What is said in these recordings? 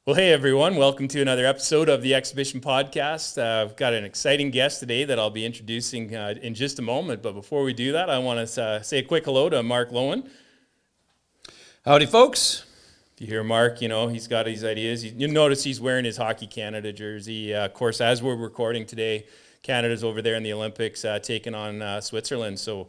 Well, hey everyone, welcome to another episode of the Exhibition Podcast. I've got an exciting guest today that I'll be introducing in just a moment. But before we do that, I want to say a quick hello to Mark Lowen. Howdy, folks. If you hear Mark, he's got his ideas. You'll notice he's wearing his Hockey Canada jersey. Of course, as we're recording today, Canada's over there in the Olympics taking on Switzerland. So,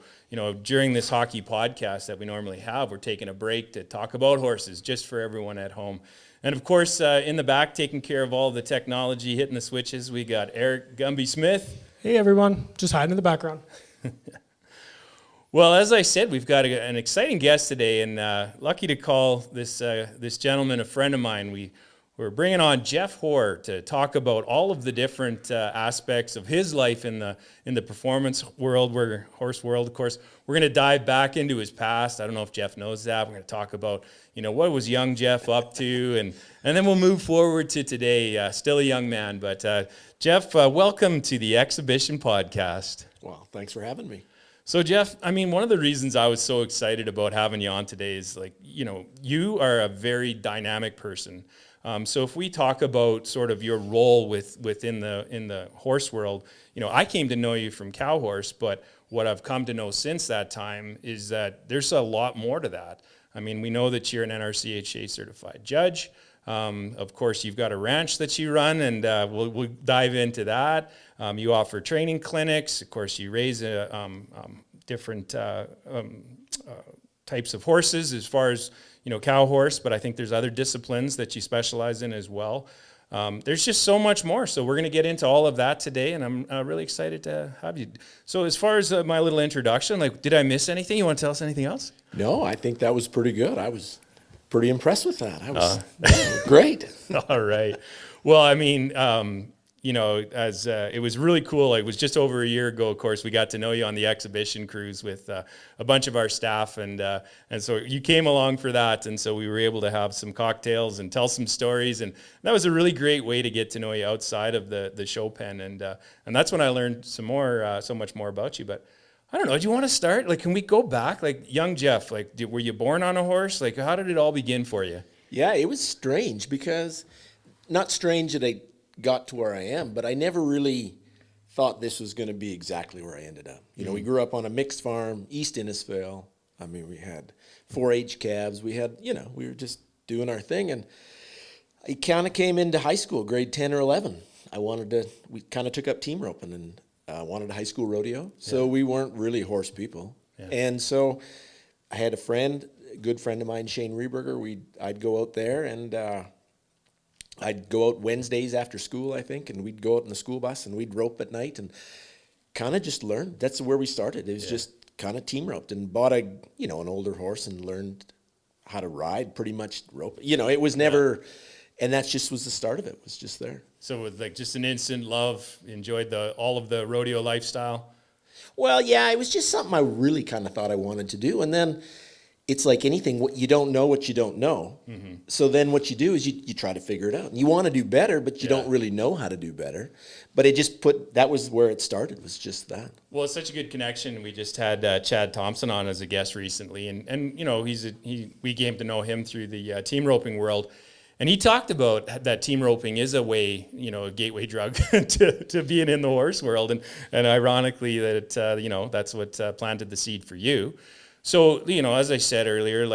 during this hockey podcast that we normally have, we're taking a break to talk about horses just for everyone at home. And of course, in the back, taking care of all the technology, hitting the switches, we got Eric Gumby Smith. Hey everyone, just hiding in the background. Well, as I said, we've got an exciting guest today, and lucky to call this gentleman a friend of mine. We're bringing on Geoff Hoar to talk about all of the different aspects of his life in the performance world, horse world, of course. We're going to dive back into his past. I don't know if Geoff knows that. We're going to talk about, what was young Geoff up to, and then we'll move forward to today. Still a young man, but Geoff, welcome to the Exhibition Podcast. Well, thanks for having me. So Geoff, one of the reasons I was so excited about having you on today is you are a very dynamic person. So if we talk about sort of your role within the horse world, I came to know you from cow horse, but what I've come to know since that time is that there's a lot more to that. We know that you're an NRCHA certified judge. Of course, you've got a ranch that you run, and we'll dive into that. You offer training clinics. Of course, you raise different types of horses as far as, cow horse, but I think there's other disciplines that you specialize in as well. There's just so much more. So we're going to get into all of that today, and I'm really excited to have you. So as far as my little introduction, did I miss anything? You want to tell us anything else? No, I think that was pretty good. I was pretty impressed with that. I was great. All right. Well, as it was really cool. It was just over a year ago, of course, we got to know you on the exhibition cruise with a bunch of our staff, and so you came along for that, and so we were able to have some cocktails and tell some stories, and that was a really great way to get to know you outside of the show pen, and that's when I learned so much more about you. But I don't know, do you want to start? Can we go back? Young Geoff, were you born on a horse? How did it all begin for you? Yeah, it was strange because, not strange that I got to where I am, but I never really thought this was going to be exactly where I ended up. We grew up on a mixed farm, East Innisfail. We had 4-H calves. We had, we were just doing our thing. And I kind of came into high school, grade 10 or 11. We kind of took up team roping and wanted a high school rodeo. So we weren't really horse people. Yeah. And so I had a good friend of mine, Shane Rieberger. I'd go out there and I'd go out Wednesdays after school, I think, and we'd go out in the school bus and we'd rope at night and kind of just learn. That's where we started. It was just kind of team roped, and bought an older horse and learned how to ride, pretty much rope. It was never, and that just was the start of it. It was just there. So with just an instant love, enjoyed all of the rodeo lifestyle? Well, yeah, it was just something I really kind of thought I wanted to do, and then it's like anything, what you don't know. Mm-hmm. So then what you do is you try to figure it out. And you want to do better, but you don't really know how to do better. But that was where it started, was just that. Well, it's such a good connection. We just had Chad Thompson on as a guest recently. And we came to know him through the team roping world. And he talked about that team roping is a way, a gateway drug to being in the horse world. And ironically, that's what planted the seed for you. So, as I said earlier,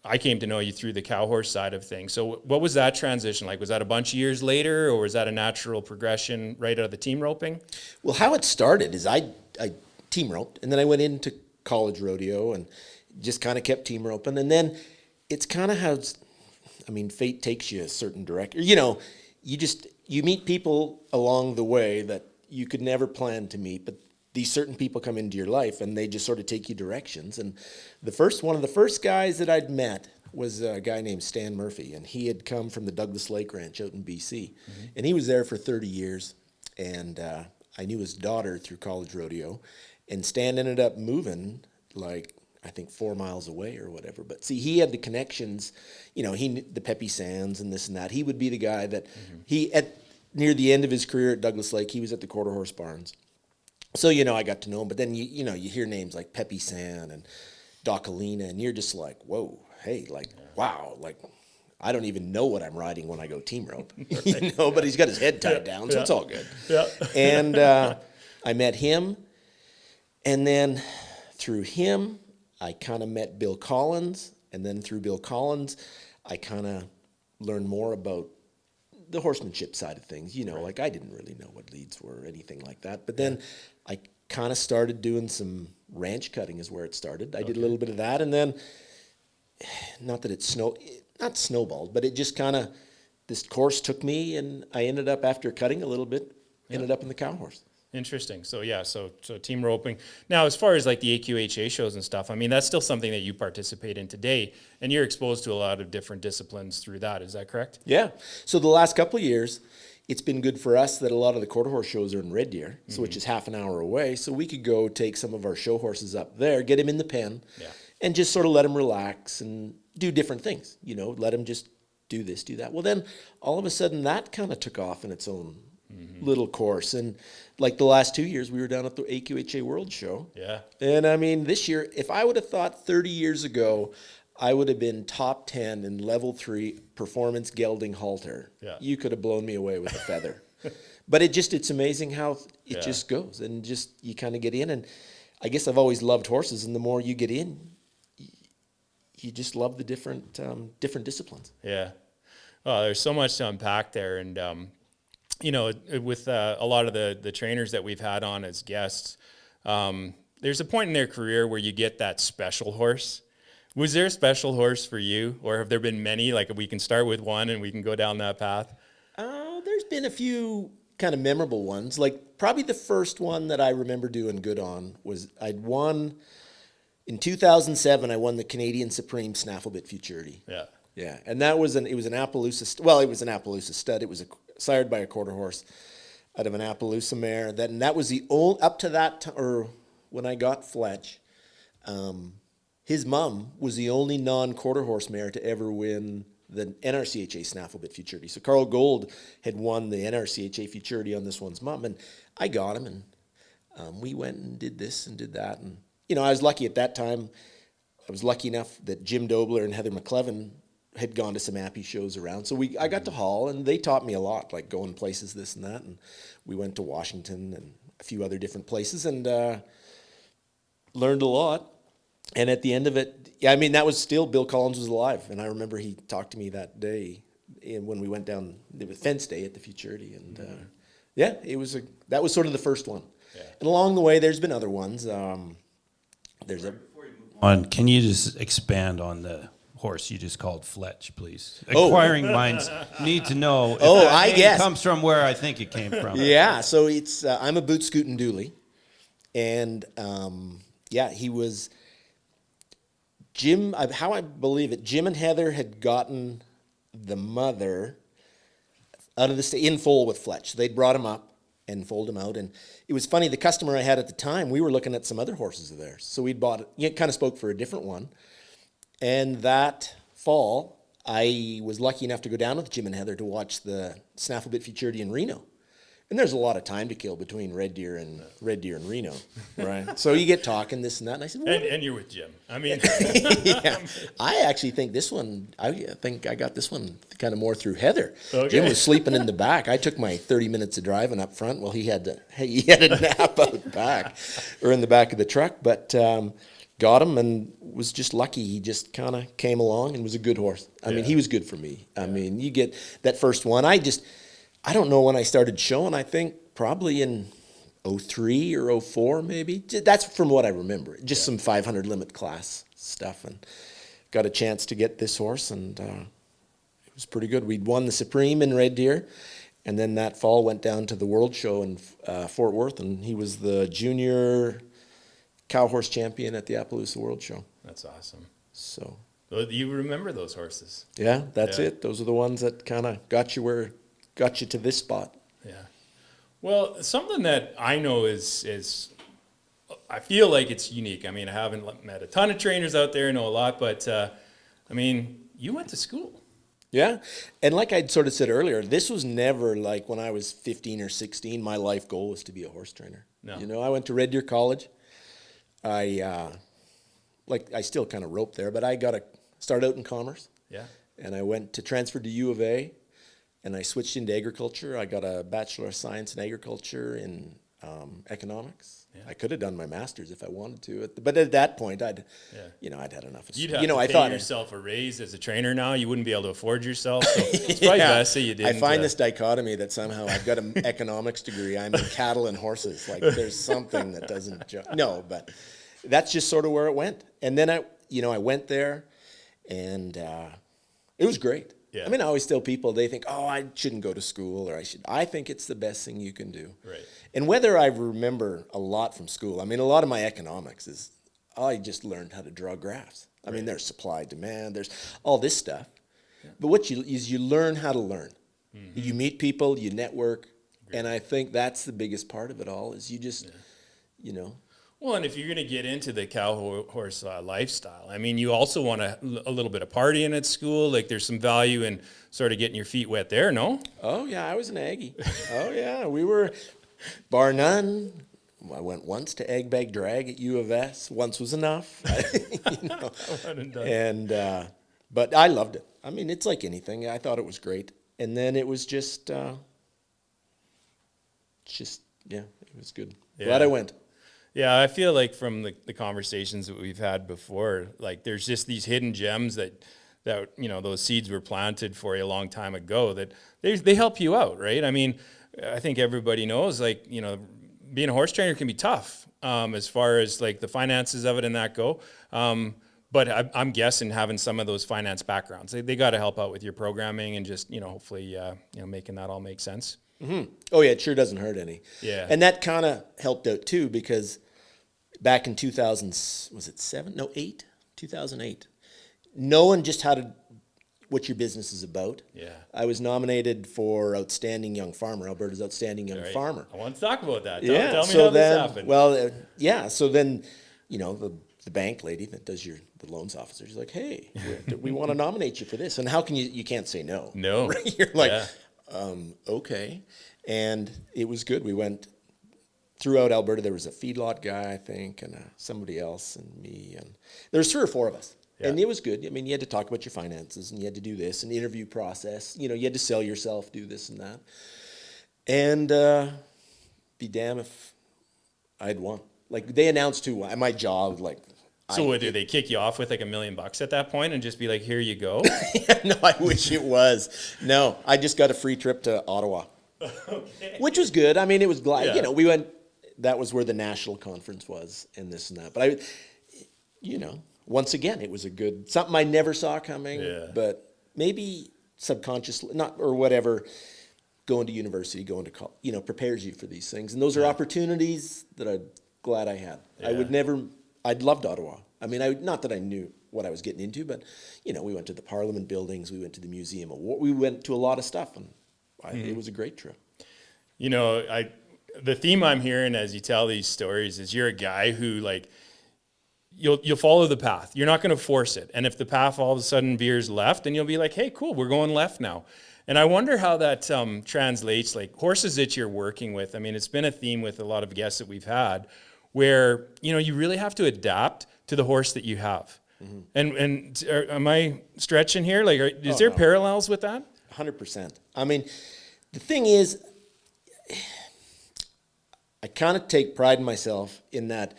I came to know you through the cow horse side of things. So what was that transition like? Was that a bunch of years later, or was that a natural progression right out of the team roping? Well, how it started is I team roped, and then I went into college rodeo and just kind of kept team roping. And then it's kind of how, fate takes you a certain direction. You meet people along the way that you could never plan to meet, but these certain people come into your life and they just sort of take you directions. And one of the first guys that I'd met was a guy named Stan Murphy, and he had come from the Douglas Lake Ranch out in BC. Mm-hmm. And he was there for 30 years, and I knew his daughter through college rodeo, and Stan ended up moving I think 4 miles away or whatever. But see, he had the connections, the Pepe Sands and this and that. He would be the guy that near the end of his career at Douglas Lake, he was at the Quarter Horse Barns. So, I got to know him, but then, you hear names like Pepe San and Docalina, and you're just like, whoa, hey, wow, I don't even know what I'm riding when I go team rope, but he's got his head tied down, so it's all good. Yeah. And I met him, and then through him, I kind of met Bill Collins, and then through Bill Collins, I kind of learned more about the horsemanship side of things. Like I didn't really know what leads were or anything like that. But then I kind of started doing some ranch cutting is where it started. I did a little bit of that, and then not that it not snowballed, but it just kind of, this course took me, and I ended up, after cutting a little bit, ended up in the cow horse. Interesting. So yeah, so team roping. Now, as far as like the AQHA shows and stuff, I mean, that's still something that you participate in today, and you're exposed to a lot of different disciplines through that. Is that correct? Yeah. So the last couple of years, it's been good for us that a lot of the quarter horse shows are in Red Deer, so which is half an hour away. So we could go take some of our show horses up there, get him in the pen, and just sort of let him relax and do different things. Let him just do this, do that. Well, then all of a sudden that kind of took off in its own little course. And like the last 2 years, we were down at the AQHA World Show. Yeah. And I mean, this year, if I would have thought 30 years ago, I would have been top 10 in level 3 performance gelding halter. Yeah. You could have blown me away with a feather. But it's amazing how it just goes, and just you kind of get in. And I guess I've always loved horses, and the more you get in, you just love the different disciplines. Yeah. Oh, there's so much to unpack there. And, with a lot of the trainers that we've had on as guests, there's a point in their career where you get that special horse. Was there a special horse for you, or have there been many? Like, we can start with one and we can go down that path. There's been a few kind of memorable ones. Like, probably the first one that I remember doing good on was I'd won in 2007. I won the Canadian Supreme Snafflebit Futurity. Yeah. Yeah, and that was it was an Appaloosa. Well, it was an Appaloosa stud. It was sired by a quarter horse out of an Appaloosa mare. That was the only up to that or when I got Fletch. His mom was the only non-quarter horse mare to ever win the NRCHA Snafflebit Futurity. So Carl Gold had won the NRCHA Futurity on this one's mom, and I got him, and we went and did this and did that, and I was lucky at that time. I was lucky enough that Jim Dobler and Heather McClevin had gone to some Appy shows around. So I got to haul, and they taught me a lot, like going places, this and that. And we went to Washington and a few other different places, and learned a lot. And at the end of it, that was still, Bill Collins was alive. And I remember he talked to me that day when we went down, it was fence day at the Futurity. And that was sort of the first one. Yeah. And along the way, there's been other ones. Can you just expand on the horse you just called Fletch, please? Acquiring minds need to know if that name comes from where I think it came from. Yeah, so it's I'm a boot scootin' dooley, and he was Jim. How I believe it, Jim and Heather had gotten the mother out of the in foal with Fletch. They'd brought him up and foaled him out, and it was funny. The customer I had at the time, we were looking at some other horses of theirs, so we'd bought. Kind of spoke for a different one. And that fall, I was lucky enough to go down with Jim and Heather to watch the Snafflebit Futurity in Reno. And there's a lot of time to kill between Red Deer and Reno, right? So you get talking this and that, and I said, and you're with Jim. I mean, yeah. I actually think this one. I think I got this one kind of more through Heather. Okay. Jim was sleeping in the back. I took my 30 minutes of driving up front. Well, he had a nap out back or in the back of the truck, but. Got him and was just lucky. He just kind of came along and was a good horse. I mean, he was good for me. I mean, you get that first one. I don't know when I started showing. I think probably in 03 or 04 maybe. That's from what I remember. Just some 500 limit class stuff, and got a chance to get this horse, and it was pretty good. We'd won the Supreme in Red Deer, and then that fall went down to the World Show in Fort Worth, and he was the junior cow horse champion at the Appaloosa World Show. That's awesome. So you remember those horses? Yeah, that's it. Those are the ones that kind of got you to this spot. Yeah. Well, something that I know is I feel like it's unique. I mean, I haven't met a ton of trainers out there, I know a lot, but you went to school. Yeah. And like I'd sort of said earlier, this was never like when I was 15 or 16, my life goal was to be a horse trainer. No. I went to Red Deer College. I still kind of rope there, but I got to start out in commerce. Yeah. and I went to transfer to U of A, and I switched into agriculture. I got a Bachelor of Science in Agriculture in economics. Yeah. I could have done my master's if I wanted to, but at that point, I'd had enough. You'd have to pay yourself a raise as a trainer now. You wouldn't be able to afford yourself. So it's probably best that you didn't. I find this dichotomy that somehow I've got an economics degree. I'm in cattle and horses. Like there's something that doesn't. No, but that's just sort of where it went. And then I went there, and it was great. Yeah. I mean, I always tell people, they think, oh, I shouldn't go to school, or I think it's the best thing you can do. Right. And whether I remember a lot from school, I mean, a lot of my economics is, I just learned how to draw graphs. I mean, there's supply, demand, there's all this stuff. Yeah. But what you learn how to learn. Mm-hmm. You meet people, you network, and I think that's the biggest part of it all, is you just, Well, and if you're going to get into the cow horse lifestyle, I mean, you also want a little bit of partying at school. Like, there's some value in sort of getting your feet wet there, no? Oh, yeah, I was an Aggie. Oh, yeah, we were, bar none. I went once to egg bag drag at U of S. Once was enough. But I loved it. I mean, it's like anything. I thought it was great. And then it was just it was good. Yeah. Glad I went. Yeah, I feel like from the conversations that we've had before, like there's just these hidden gems that those seeds were planted for you a long time ago that they help you out, right? I mean, I think everybody knows, like, being a horse trainer can be tough as far as like the finances of it and that go. But I'm guessing having some of those finance backgrounds, they got to help out with your programming and just, hopefully, making that all make sense. Mm-hmm. Oh, yeah, it sure doesn't hurt any. Yeah. And that kind of helped out, too, because back in 2008, knowing just what your business is about. Yeah. I was nominated for Outstanding Young Farmer, Alberta's Outstanding Young Farmer. I want to talk about that. Tell me how this happened. Well, so then, the bank lady that does the loans officer, she's like, hey, we want to nominate you for this. And how can you can't say no. No. Right? You're like, okay. And it was good. We went throughout Alberta. There was a feedlot guy, I think, and somebody else, and me, and there was 3 or 4 of us. Yeah. And it was good. I mean, you had to talk about your finances, and you had to do this, an interview process. You had to sell yourself, do this and that. And be damned if I'd won. Like, they announced my job, like. So what, did they kick you off with like $1 million at that point and just be like, here you go? No, I wish it was. No, I just got a free trip to Ottawa, okay. Which was good. I mean, it was glad, we went, that was where the national conference was and this and that. But once again, it was something I never saw coming, but maybe subconsciously, or whatever, going to university, going to college, prepares you for these things. And those are opportunities that I'm glad I had. Yeah. I'd loved Ottawa. I mean, not that I knew what I was getting into, but, we went to the Parliament buildings, we went to the Museum of War, we went to a lot of stuff, and it was a great trip. The theme I'm hearing as you tell these stories is you're a guy who, like, you'll follow the path. You're not going to force it. And if the path all of a sudden veers left, then you'll be like, hey, cool, we're going left now. And I wonder how that translates, like horses that you're working with. I mean, it's been a theme with a lot of guests that we've had where, you really have to adapt to the horse that you have. Mm-hmm. And am I stretching here? Like, is there parallels with that? 100%. I mean, the thing is, I kind of take pride in myself in that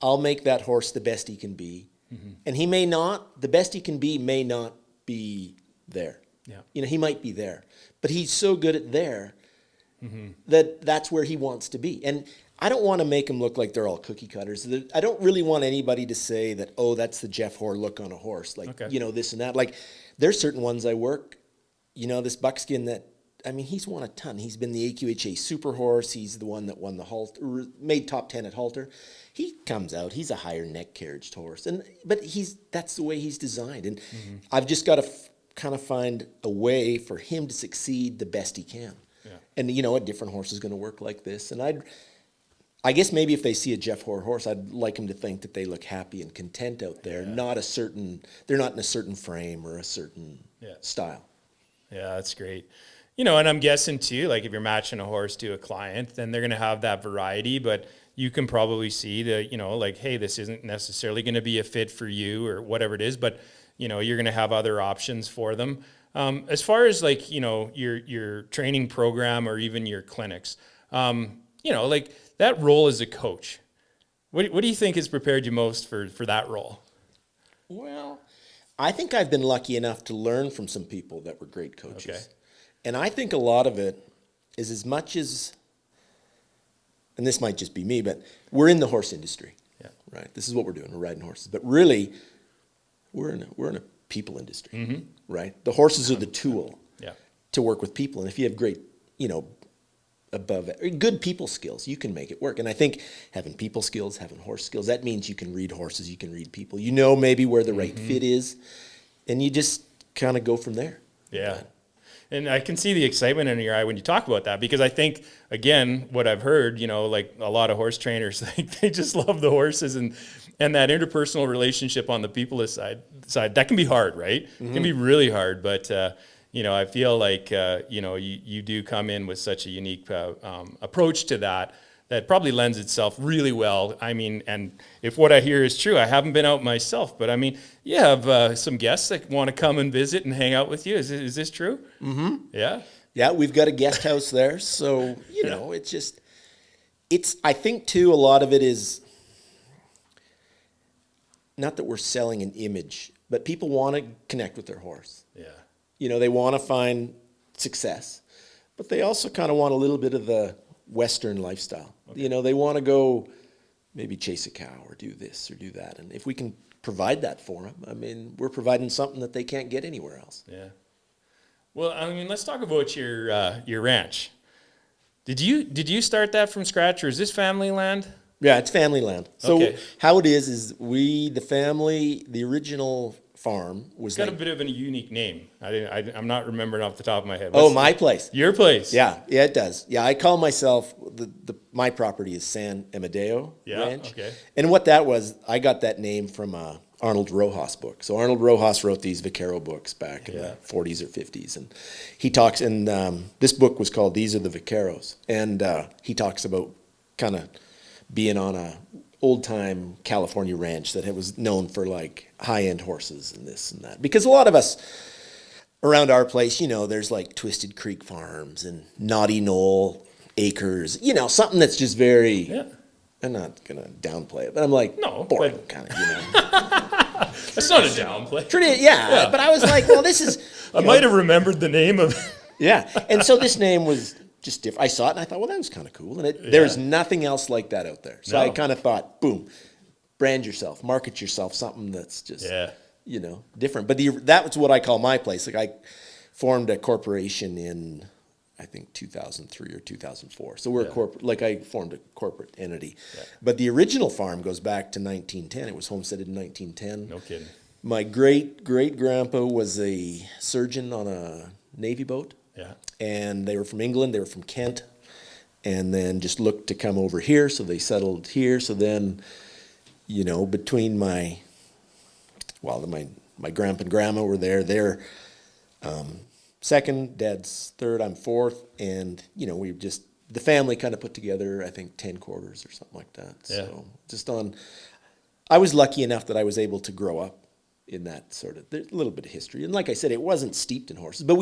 I'll make that horse the best he can be. Mm-hmm. And the best he can be may not be there. Yeah. He might be there, but he's so good at there that's where he wants to be. And I don't want to make them look like they're all cookie cutters. I don't really want anybody to say that, oh, that's the Geoff Hoar look on a horse. Like, this and that. Like, there's certain ones I work, this buckskin that, I mean, he's won a ton. He's been the AQHA super horse. He's the one that won the Halter, made top 10 at Halter. He comes out, he's a higher neck carriaged horse. But that's the way he's designed. And I've just got to kind of find a way for him to succeed the best he can. Yeah. And a different horse is going to work like this. And I guess maybe if they see a Geoff Hoar horse, I'd like them to think that they look happy and content out there, they're not in a certain frame or a certain style. Yeah, that's great. And I'm guessing too, like if you're matching a horse to a client, then they're going to have that variety, but you can probably see that, like, hey, this isn't necessarily going to be a fit for you or whatever it is, but you're going to have other options for them. As far as like, your training program or even your clinics, like that role as a coach, what do you think has prepared you most for that role? Well, I think I've been lucky enough to learn from some people that were great coaches. Okay. And I think a lot of it is as much as, and this might just be me, but we're in the horse industry. Yeah. Right. This is what we're doing. We're riding horses. But really, we're in a people industry. Right. The horses are the tool to work with people. And if you have great, good people skills, you can make it work. And I think having people skills, having horse skills, that means you can read horses, you can read people. You know maybe where the right fit is, and you just kind of go from there. Yeah. And I can see the excitement in your eye when you talk about that, because I think, again, what I've heard, like a lot of horse trainers, they just love the horses, and that interpersonal relationship on the people side, that can be hard, right? It can be really hard, but I feel like, you do come in with such a unique approach to that probably lends itself really well. I mean, and if what I hear is true, I haven't been out myself, but I mean, you have some guests that want to come and visit and hang out with you. Is this true? Mm-hmm. Yeah? Yeah, we've got a guest house there. So, I think too, a lot of it is not that we're selling an image, but people want to connect with their horse. Yeah. They want to find success, but they also kind of want a little bit of the Western lifestyle. Okay. They want to go maybe chase a cow or do this or do that. And if we can provide that for them, I mean, we're providing something that they can't get anywhere else. Yeah. Well, I mean, let's talk about your ranch. Did you start that from scratch, or is this family land? Yeah, it's family land. So how it is the family, the original farm was it's got a bit of a unique name. I'm not remembering off the top of my head. My place. Your place. Yeah, it does. Yeah, I call myself my property is San Amadeo Ranch. Okay. And what that was, I got that name from Arnold Rojas book. So Arnold Rojas wrote these vaquero books back in the 40s or 50s, and he talks. And this book was called "These Are the Vaqueros," and he talks about kind of being on a old-time California ranch that was known for like high-end horses and this and that. Because a lot of us around our place, there's like Twisted Creek Farms and Naughty Knoll Acres, something that's just very, I'm not going to downplay it, but I'm like, boring kind of, That's not a downplay. But I was like, well, this is... I might have remembered the name of it. Yeah, and so this name was just different. I saw it and I thought, well, that was kind of cool. And there's nothing else like that out there. So I kind of thought, boom, brand yourself, market yourself, something that's just, different. But that's what I call my place. Like I formed a corporation in, I think, 2003 or 2004. So we're a corporate, like I formed a corporate entity. Yeah. But the original farm goes back to 1910. It was homesteaded in 1910. No kidding. My great-great-grandpa was a surgeon on a Navy boat. Yeah. And they were from England, they were from Kent, and then just looked to come over here, so they settled here. So then, between my grandpa and grandma were there, they're second, dad's third, I'm fourth, and, the family kind of put together, I think, 10 quarters or something like that. Yeah. So I was lucky enough that I was able to grow up in that sort of, there's a little bit of history. And like I said, it wasn't steeped in horses, but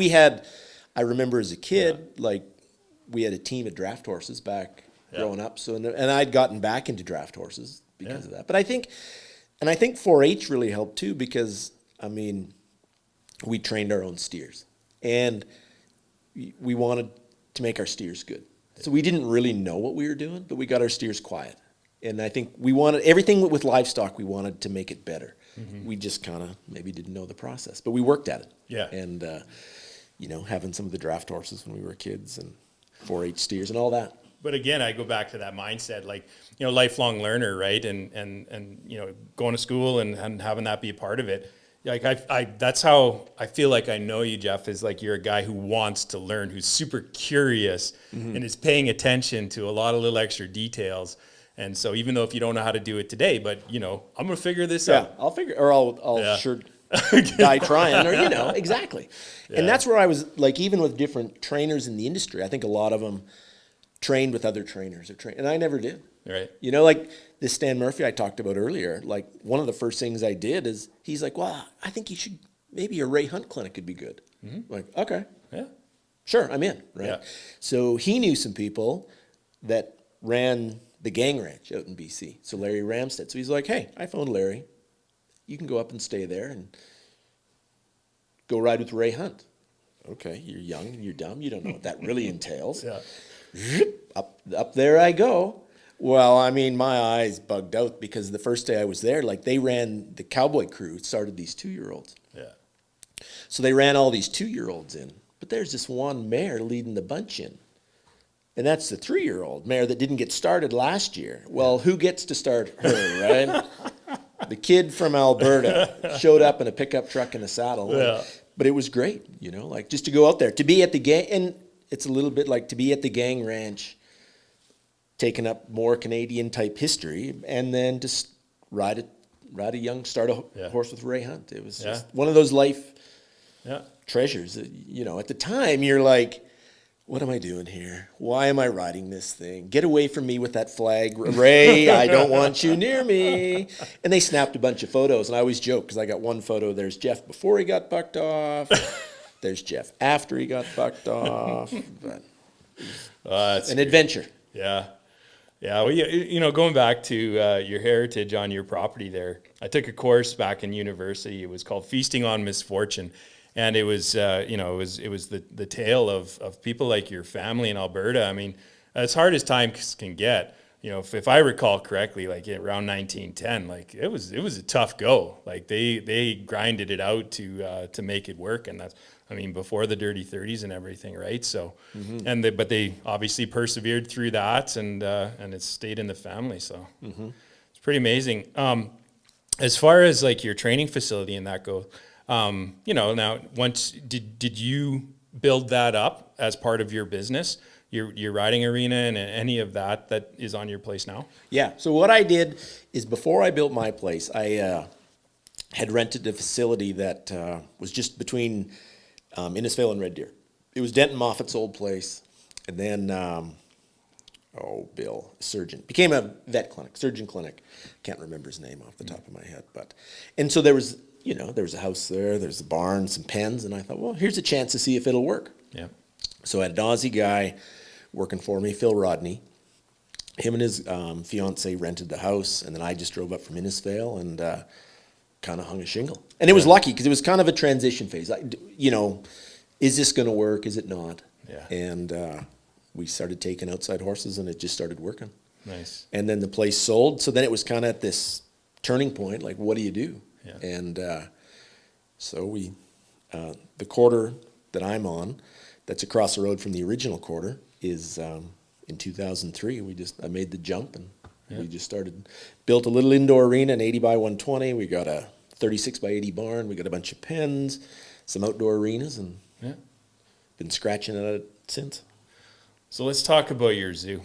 I remember as a kid, we had a team of draft horses back growing up. So, and I'd gotten back into draft horses because of that. But I think 4-H really helped too, because we trained our own steers, and we wanted to make our steers good. So we didn't really know what we were doing, but we got our steers quiet. And I think we wanted everything with livestock. We wanted to make it better. Mm-hmm. We just kind of maybe didn't know the process, but we worked at it. Yeah. And having some of the draft horses when we were kids and 4-H steers and all that. But again, I go back to that mindset, lifelong learner, right? And going to school and having that be a part of it. Like that's how I feel like I know you, Geoff, is like you're a guy who wants to learn, who's super curious and is paying attention to a lot of little extra details. And so even though if you don't know how to do it today, but I'm going to figure this out. I'll sure die trying, or exactly. Yeah. And that's where I was, like, even with different trainers in the industry, I think a lot of them trained with other trainers and I never did. Right. this Stan Murphy I talked about earlier, like one of the first things I did is he's like, well, I think you should, maybe a Ray Hunt clinic could be good. Like, okay. Yeah. Sure, I'm in, right? Yeah. So he knew some people that ran the gang ranch out in BC. So Larry Ramstead. So he's like, hey, I phoned Larry. You can go up and stay there and go ride with Ray Hunt. Okay, you're young and you're dumb. You don't know what that really entails. Yeah. Up there I go. Well, I mean, my eyes bugged out because the first day I was there, like they ran the cowboy crew, started these 2-year-olds. Yeah. So they ran all these 2-year-olds in. But there's this one mare leading the bunch in. And that's the 3-year-old mare that didn't get started last year. Well, who gets to start her, right? The kid from Alberta showed up in a pickup truck and a saddle. Yeah. But it was great, you know, like just to go out there, to be at the gang, and it's a little bit like to be at the gang ranch, taking up more Canadian type history, and then just ride a start a horse with Ray Hunt. It was just one of those life treasures. You know, at the time you're like, what am I doing here? Why am I riding this thing? Get away from me with that flag. Ray, I don't want you near me. And they snapped a bunch of photos. And I always joke because I got one photo. There's Geoff before he got bucked off. There's Geoff after he got bucked off. But That's an adventure. Yeah. Yeah. Well, you know, going back to your heritage on your property there, I took a course back in university. It was called Feasting on Misfortune. And it was, you know, it was the tale of people like your family in Alberta. I mean, as hard as times can get, you know, if I recall correctly, like around 1910, like it was a tough go. Like they grinded it out to make it work, and that's, I mean, before the Dirty 30s and everything, right? So, but they obviously persevered through that, and it stayed in the family. So it's pretty amazing. As far as like your training facility and that goes. You know, now once did you build that up as part of your business, your riding arena and any of that is on your place now? Yeah. So what I did is before I built my place, I had rented a facility that was just between Innisfail and Red Deer. It was Denton Moffat's old place, and then Bill, surgeon, became a surgeon clinic. Can't remember his name off the top of my head, and so there was. You know, there was a house there's a barn, some pens, and I thought, well, here's a chance to see if it'll work. Yeah. So I had an Aussie guy working for me, Phil Rodney. Him and his fiance rented the house, and then I just drove up from Innisfail and kind of hung a shingle. And it was lucky because it was kind of a transition phase. You know, is this going to work? Is it not? Yeah. And we started taking outside horses, and it just started working. Nice. And then the place sold. So then it was kind of at this turning point, like, what do you do? Yeah. And so we, the quarter that I'm on, that's across the road from the original quarter, is in 2003. I made the jump, and we just built a little indoor arena, an 80 by 120. We got a 36 by 80 barn. We got a bunch of pens, some outdoor arenas, and been scratching at it since. So let's talk about your zoo.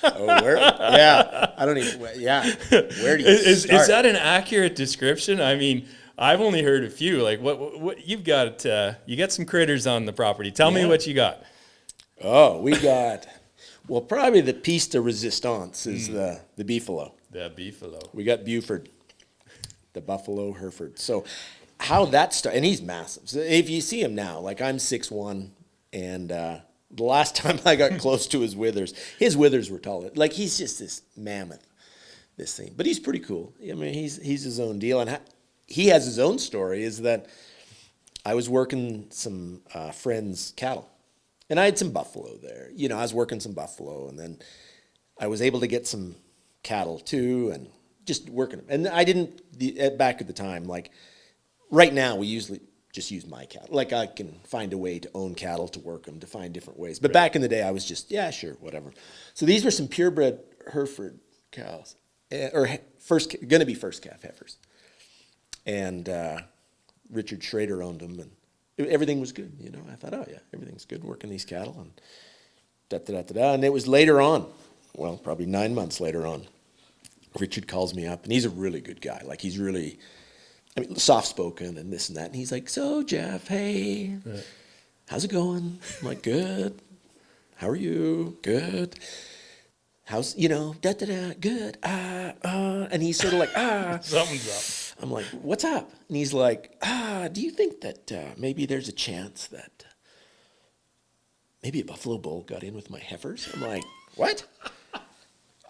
Yeah. I don't even. Yeah. Where do you start? Is that an accurate description? I mean, I've only heard a few. Like, what you've got? You got some critters on the property. Tell me what you got. Oh, we got. Well, probably the piece de resistance is the beefalo. The beefalo. We got Buford, the buffalo Hereford. So, how that started? And he's massive. So if you see him now, like I'm 6'1", and the last time I got close to his withers were taller. Like he's just this mammoth, this thing. But he's pretty cool. I mean, he's his own deal, and he has his own story. Is that I was working some friends' cattle, and I had some buffalo there. You know, I was working some buffalo, and then I was able to get some cattle too, and just working them. And I didn't back at the time. Like right now, we usually just use my cattle. Like I can find a way to own cattle, to work them, to find different ways. But back in the day, I was just, yeah, sure, whatever. So these were some purebred Hereford cows, or going to be first calf heifers. And Richard Schrader owned them, and everything was good. You know, I thought, oh yeah, everything's good working these cattle, and da-da-da-da-da. And it was later on, well, probably 9 months later on, Richard calls me up, and he's a really good guy. Like he's really, I mean, soft-spoken and this and that. And he's like, so, Geoff, hey, how's it going? I'm like, good. How are you? Good. how's, da da da, good, and he's sort of like, Something's I'm like, what's up? And he's like, do you think that maybe there's a chance that maybe a buffalo bull got in with my heifers? I'm like, what?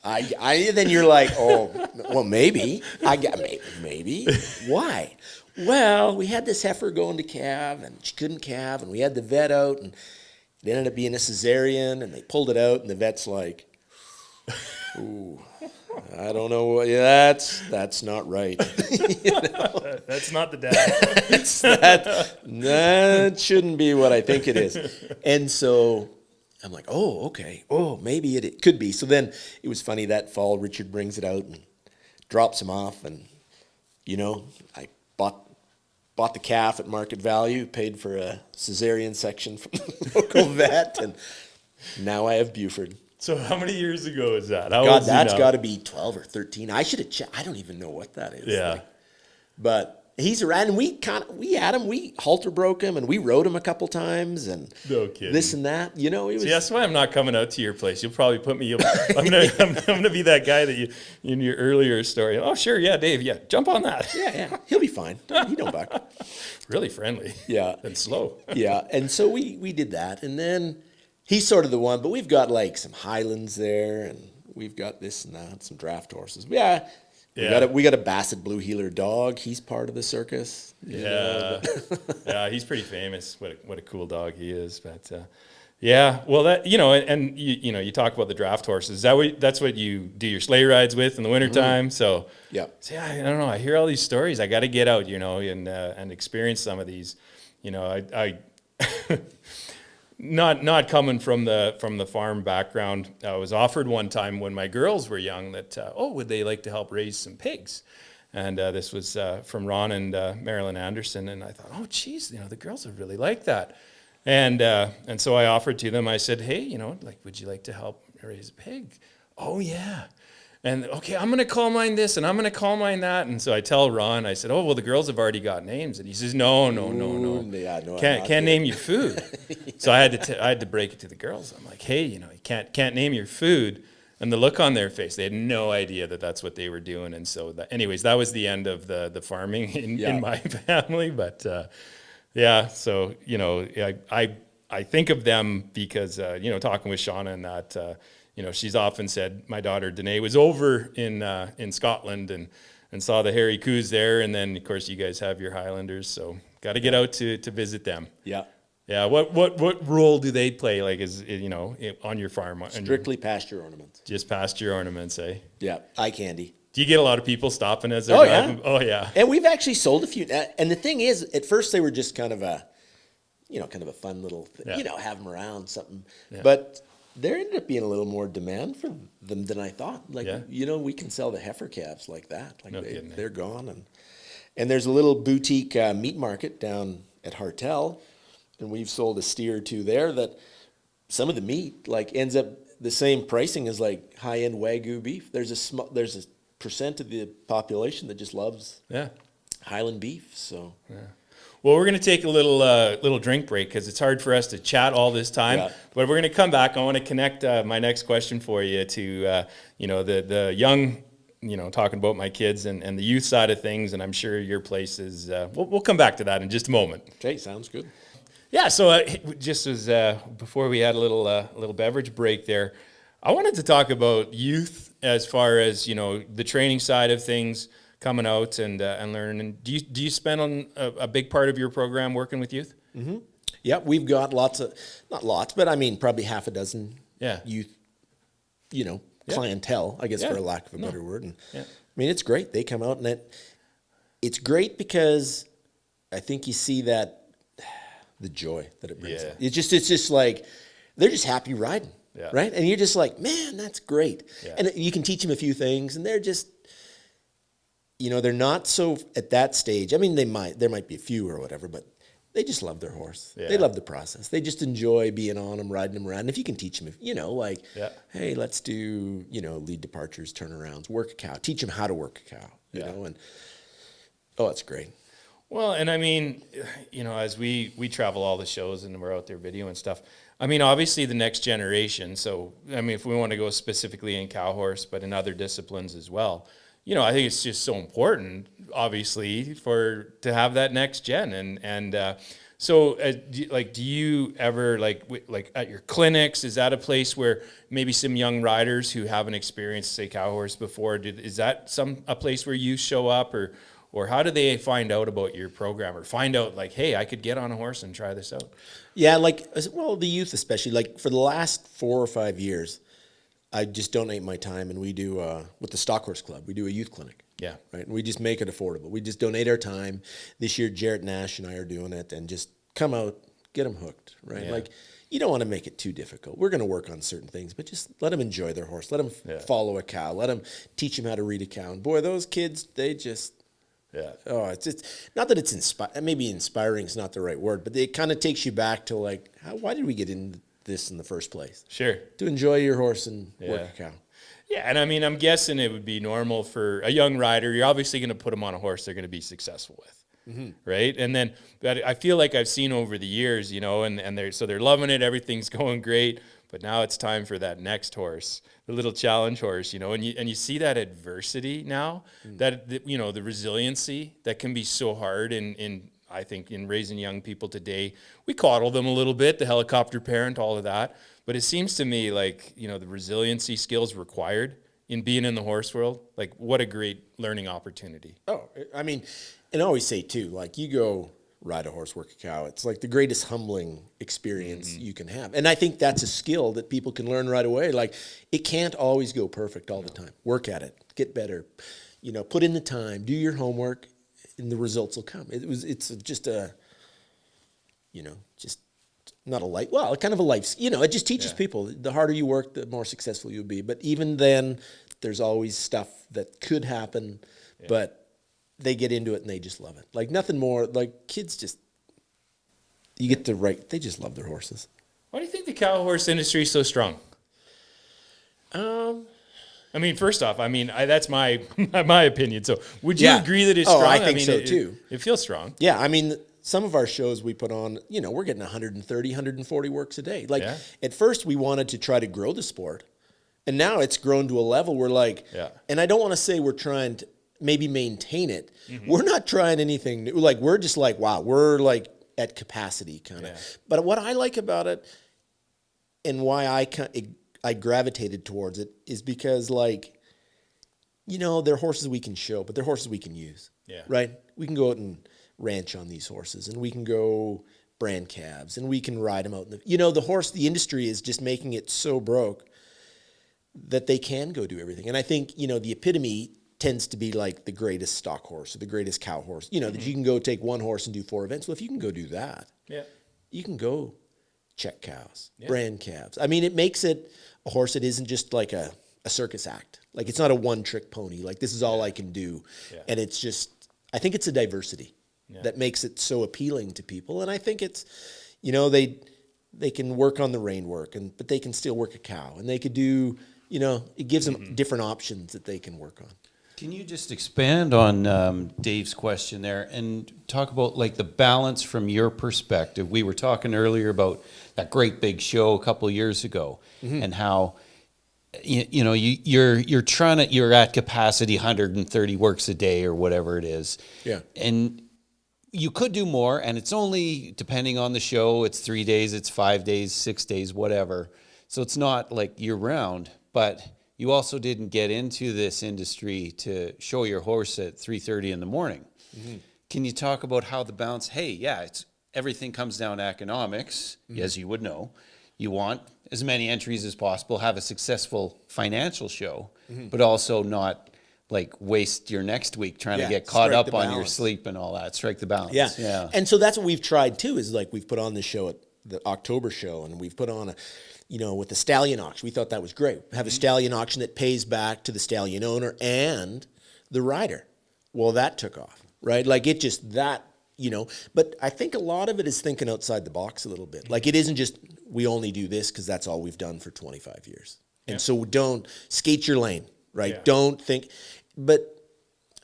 Then you're like, oh, well, maybe. Maybe. Why? Well, we had this heifer going to calve, and she couldn't calve, and we had the vet out, and it ended up being a cesarean, and they pulled it out, and the vet's like, ooh, I don't know. That's not right. That's not the dad. That shouldn't be what I think it is. And so I'm like, oh, okay. Oh, maybe it could be. So then it was funny that fall, Richard brings it out and drops him off. And, I bought the calf at market value, paid for a cesarean section from the local vet, and now I have Buford. So how many years ago is that? God, that's got to be 12 or 13. I should have checked. I don't even know what that is. Yeah. But he's around, and we had him. We halter broke him, and we rode him a couple times, and no kidding. This and that. It was. See, that's why I'm not coming out to your place. You'll probably put me. I'm gonna be that guy that you in your earlier story. Oh, sure, yeah, Dave, yeah, jump on that. Yeah, he'll be fine. He don't buck. Really friendly. Yeah, and slow. Yeah, and so we did that, and then he's sort of the one. But we've got like some Highlands there, and we've got this and that, some draft horses. Yeah. We got a Basset Blue Heeler dog. He's part of the circus. Yeah, yeah, he's pretty famous. What a cool dog he is. But yeah, well, that and you talk about the draft horses. That's what you do your sleigh rides with in the wintertime. Mm-hmm. So yeah, I don't know. I hear all these stories. I got to get out, and experience some of these. I Not coming from the farm background, I was offered one time when my girls were young that would they like to help raise some pigs, and this was from Ron and Marilyn Anderson, and I thought, oh geez, the girls would really like that, and so I offered to them. I said, hey, would you like to help raise a pig? Oh yeah. And okay, I'm gonna call mine this, and I'm gonna call mine that, and so I tell Ron. I said, "Oh well, the girls have already got names," and he says, "No, yeah, no, can't name your food." Yeah. So I had to break it to the girls. I'm like, "Hey, you can't name your food," and the look on their face, they had no idea that that's what they were doing. And so, anyways, that was the end of the farming in my family. But yeah, so I think of them because talking with Shauna and that. She's often said my daughter Danae was over in Scotland and saw the hairy coos there, and then of course you guys have your Highlanders, so got to get out to visit them. Yeah. Yeah. What role do they play? Like on your farm? Strictly pasture ornaments. Just pasture ornaments, eh? Yeah. Eye candy. Do you get a lot of people stopping as they're driving? Oh yeah. And we've actually sold a few. And the thing is, at first they were just kind of a fun little thing, have them around something, but. There ended up being a little more demand for them than I thought. We can sell the heifer calves like that. They're gone. And there's a little boutique meat market down at Hartel, and we've sold a steer or two there that some of the meat ends up the same pricing as high-end Wagyu beef. There's a percent of the population that just loves Highland beef. So. Yeah. Well, we're going to take a little drink break because it's hard for us to chat all this time. Yeah. But we're going to come back. I want to connect my next question for you to the young, talking about my kids and the youth side of things. And I'm sure your place is. We'll come back to that in just a moment. Okay, sounds good. Yeah. So just as before we had a little beverage break there, I wanted to talk about youth as far as the training side of things. Coming out and learning. Do you spend on a big part of your program working with youth? Mm-hmm. Yeah, we've got not lots, but I mean probably half a dozen youth, clientele, I guess for a lack of a better word. And I mean, it's great. They come out and it's great because I think you see the joy that it brings. Yeah. It's just like they're just happy riding, right? And you're just like, man, that's great. Yeah. And you can teach them a few things, and they're just. They're not so at that stage. I mean, there might be a few or whatever, but they just love their horse. Yeah. They love the process. They just enjoy being on them, riding them around. And if you can teach them, hey, let's do, lead departures, turnarounds, work a cow, teach them how to work a cow, you know, and it's great. Well, and I mean, as we travel all the shows and we're out there video and stuff, I mean, obviously the next generation. So, I mean, if we want to go specifically in cow horse, but in other disciplines as well, I think it's just so important, obviously, to have that next gen. Do you ever like at your clinics? Is that a place where maybe some young riders who haven't experienced, say, cow horse before, is that a place where you show up, or how do they find out about your program, or find out like, hey, I could get on a horse and try this out? Yeah, the youth especially. Like for the last 4 or 5 years, I just donate my time, and we do with the Stock Horse Club. We do a youth clinic. Yeah, right. And we just make it affordable. We just donate our time. This year, Jarrett Nash and I are doing it, and just come out, get them hooked. Right, Yeah. like you don't want to make it too difficult. We're going to work on certain things, but just let them enjoy their horse. Let them follow a cow. Let them teach them how to read a cow. And boy, those kids, they just. Yeah. Oh, it's not that it's maybe inspiring is not the right word, but it kind of takes you back to like, why did we get into this in the first place? Sure. To enjoy your horse and work a cow. Yeah, and I mean, I'm guessing it would be normal for a young rider. You're obviously going to put them on a horse they're going to be successful with, right? And then, but I feel like I've seen over the years, and they're loving it. Everything's going great, but now it's time for that next horse, the little challenge horse, and you see that adversity now, that the resiliency that can be so hard I think in raising young people today. We coddle them a little bit, the helicopter parent, all of that. But it seems to me like, the resiliency skills required in being in the horse world, like what a great learning opportunity. Oh, I mean, and I always say too, like you go ride a horse, work a cow. It's like the greatest humbling experience you can have. And I think that's a skill that people can learn right away. Like it can't always go perfect all the time. Work at it, get better, put in the time, do your homework, and the results will come. It's just not a life. Well, kind of a life. It just teaches people. The harder you work, the more successful you'll be. But even then, there's always stuff that could happen, but they get into it and they just love it. Like nothing more. Like kids they just love their horses. Why do you think the cow horse industry is so strong? I mean, first off, that's my my opinion. So, would you agree that it's strong? I think so too. It feels strong. Yeah, I mean, some of our shows we put on, we're getting 130, 140 works a day. Like at first, we wanted to try to grow the sport, and now it's grown to a level where and I don't want to say we're trying to maybe maintain it. We're not trying anything new. Like we're just like, wow, we're like at capacity kind of. But what I like about it, and why I gravitated towards it, is because they're horses we can show, but they're horses we can use. Yeah. Right? We can go out and ranch on these horses, and we can go brand calves, and we can ride them out in the industry is just making it so broke that they can go do everything. And I think, the epitome tends to be like the greatest stock horse or the greatest cow horse, that you can go take one horse and do 4 events. Well, if you can go do that, you can go check cows, brand calves. I mean, it makes it a horse that isn't just like a circus act. Like it's not a one-trick pony. Like this is all I can do. Yeah. And it's just, I think it's a diversity that makes it so appealing to people. And I think it's, they can work on the rein work, but they can still work a cow, and they could do, it gives them different options that they can work on. Can you just expand on Dave's question there and talk about like the balance from your perspective? We were talking earlier about that great big show a couple of years ago, and how you're at capacity 130 works a day or whatever it is. Yeah. And you could do more, and it's only depending on the show, it's 3 days, it's 5 days, 6 days, whatever. So it's not like year round, but you also didn't get into this industry to show your horse at 3:30 in the morning. Can you talk about how the balance, it's everything comes down to economics, as you would know. You want as many entries as possible, have a successful financial show, but also not like waste your next week trying to get caught up on your sleep and all that. Strike the balance. Yeah. And so that's what we've tried too, is like we've put on the show at the October show, and we've put on with the stallion auction. We thought that was great. Have a stallion auction that pays back to the stallion owner and the rider. Well, that took off, right? Like it just but I think a lot of it is thinking outside the box a little bit. Like it isn't just we only do this because that's all we've done for 25 years. And so don't skate your lane, right? Yeah. Don't think, but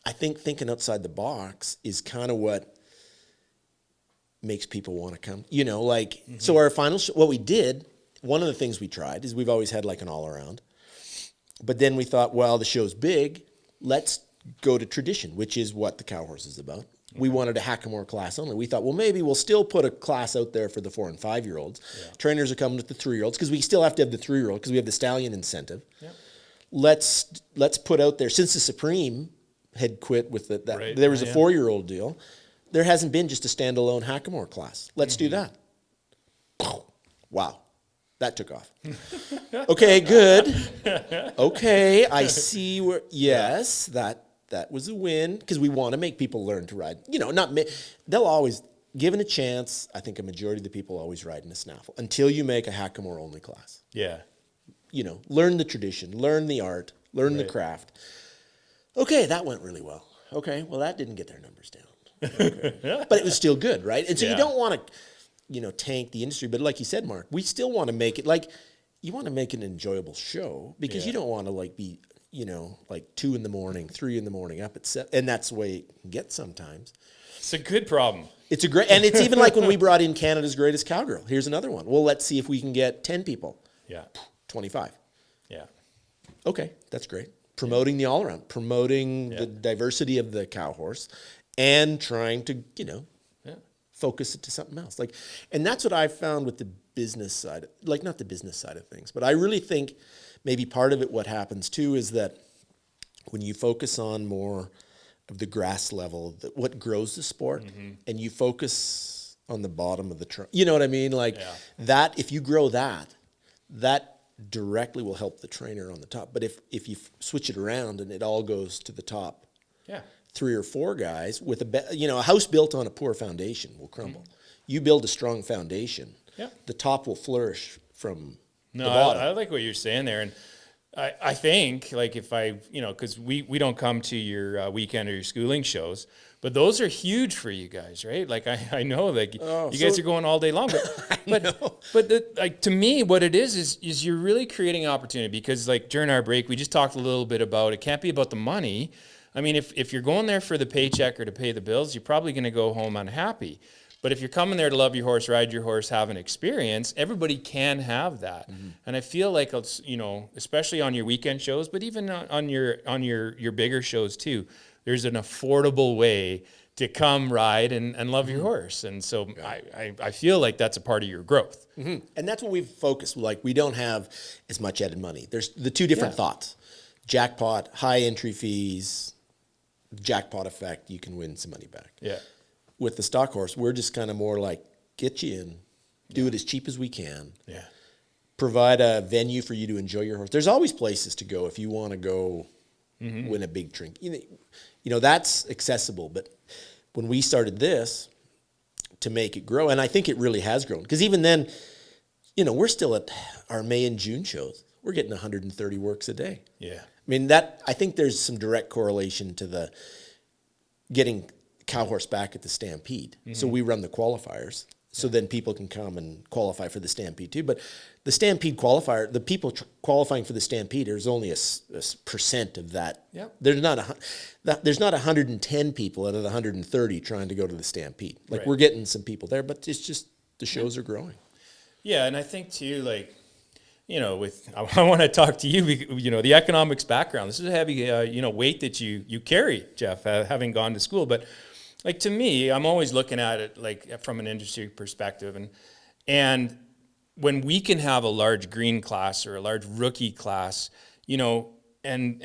I think thinking outside the box is kind of what makes people want to come. You know, like, so our final show, what we did, one of the things we tried is we've always had like an all around. But then we thought, well, the show's big. Let's go to tradition, which is what the cow horse is about. We wanted a hackamore class only. We thought, well, maybe we'll still put a class out there for the 4 and 5 year olds. Yeah. Trainers are coming with the 3-year-olds because we still have to have the 3-year-old because we have the stallion incentive. Yeah. Let's put out there, since the Supreme had quit with there was a 4-year-old deal. There hasn't been just a standalone hackamore class. Let's do that. Wow. That took off. Okay, good. Okay, I see where, yes, that was a win because we want to make people learn to ride. You know, they'll always, given a chance, I think a majority of the people always ride in a snaffle until you make a hackamore only class. Yeah. You know, learn the tradition, learn the art, learn the craft. Okay, that went really well. Okay, well, that didn't get their numbers down. Okay. But it was still good, right? And so you don't want to, you know, tank the industry. But like you said, Mark, we still want to make it like, you want to make an enjoyable show because you don't want to like be, you know, like 2 in the morning, 3 in the morning, up at 7, and that's the way it can get sometimes. It's a good problem. It's a great, and it's even like when we brought in Canada's Greatest Cowgirl. Here's another one. Well, let's see if we can get 10 people. Yeah. 25. Yeah. Okay, that's great. Promoting the all around, promoting the diversity of the cow horse, and trying to, you know, focus it to something else. Like, and that's what I've found with the business side, like not the business side of things, but I really think maybe part of it, what happens too, is that when you focus on more of the grass level, what grows the sport, and you focus on the bottom of the trunk, you know what I mean? Like that, if you grow that directly will help the trainer on the top. But if you switch it around and it all goes to the top, 3 or 4 guys with a house built on a poor foundation will crumble. You build a strong foundation, the top will flourish from the bottom. I like what you're saying there, and I think like if I, you know, because we don't come to your weekend or your schooling shows, but those are huge for you guys, right? Like I know, like you guys are going all day long, but like to me, what it is you're really creating opportunity because like during our break, we just talked a little bit about it can't be about the money. I mean, if you're going there for the paycheck or to pay the bills, you're probably going to go home unhappy. But if you're coming there to love your horse, ride your horse, have an experience, everybody can have that. And I feel like it's, you know, especially on your weekend shows, but even on your bigger shows too, there's an affordable way to come ride and love your horse. And so I feel like that's a part of your growth. And that's what we've focused. Like we don't have as much added money. There's the 2 different thoughts. Jackpot, high entry fees, jackpot effect, you can win some money back. Yeah. With the stock horse, we're just kind of more like get you in, do it as cheap as we can. Yeah. Provide a venue for you to enjoy your horse. There's always places to go if you want to go win a big drink. You know, that's accessible. But when we started this to make it grow, and I think it really has grown, because even then, you know, we're still at our May and June shows. We're getting 130 works a day. Yeah. I mean, I think there's some direct correlation to the getting cow horse back at the Stampede. So we run the qualifiers. So then people can come and qualify for the Stampede too. But the Stampede qualifier, the people qualifying for the Stampede, there's only a percent of that. Yep. There's not 110 people out of the 130 trying to go to the Stampede. Like Right. we're getting some people there, but it's just the shows are growing. Yeah, and I think too, like, you know, I want to talk to you, you know, the economics background. This is a heavy, you know, weight that you carry, Geoff, having gone to school. But like to me, I'm always looking at it like from an industry perspective, and when we can have a large green class or a large rookie class, you know, and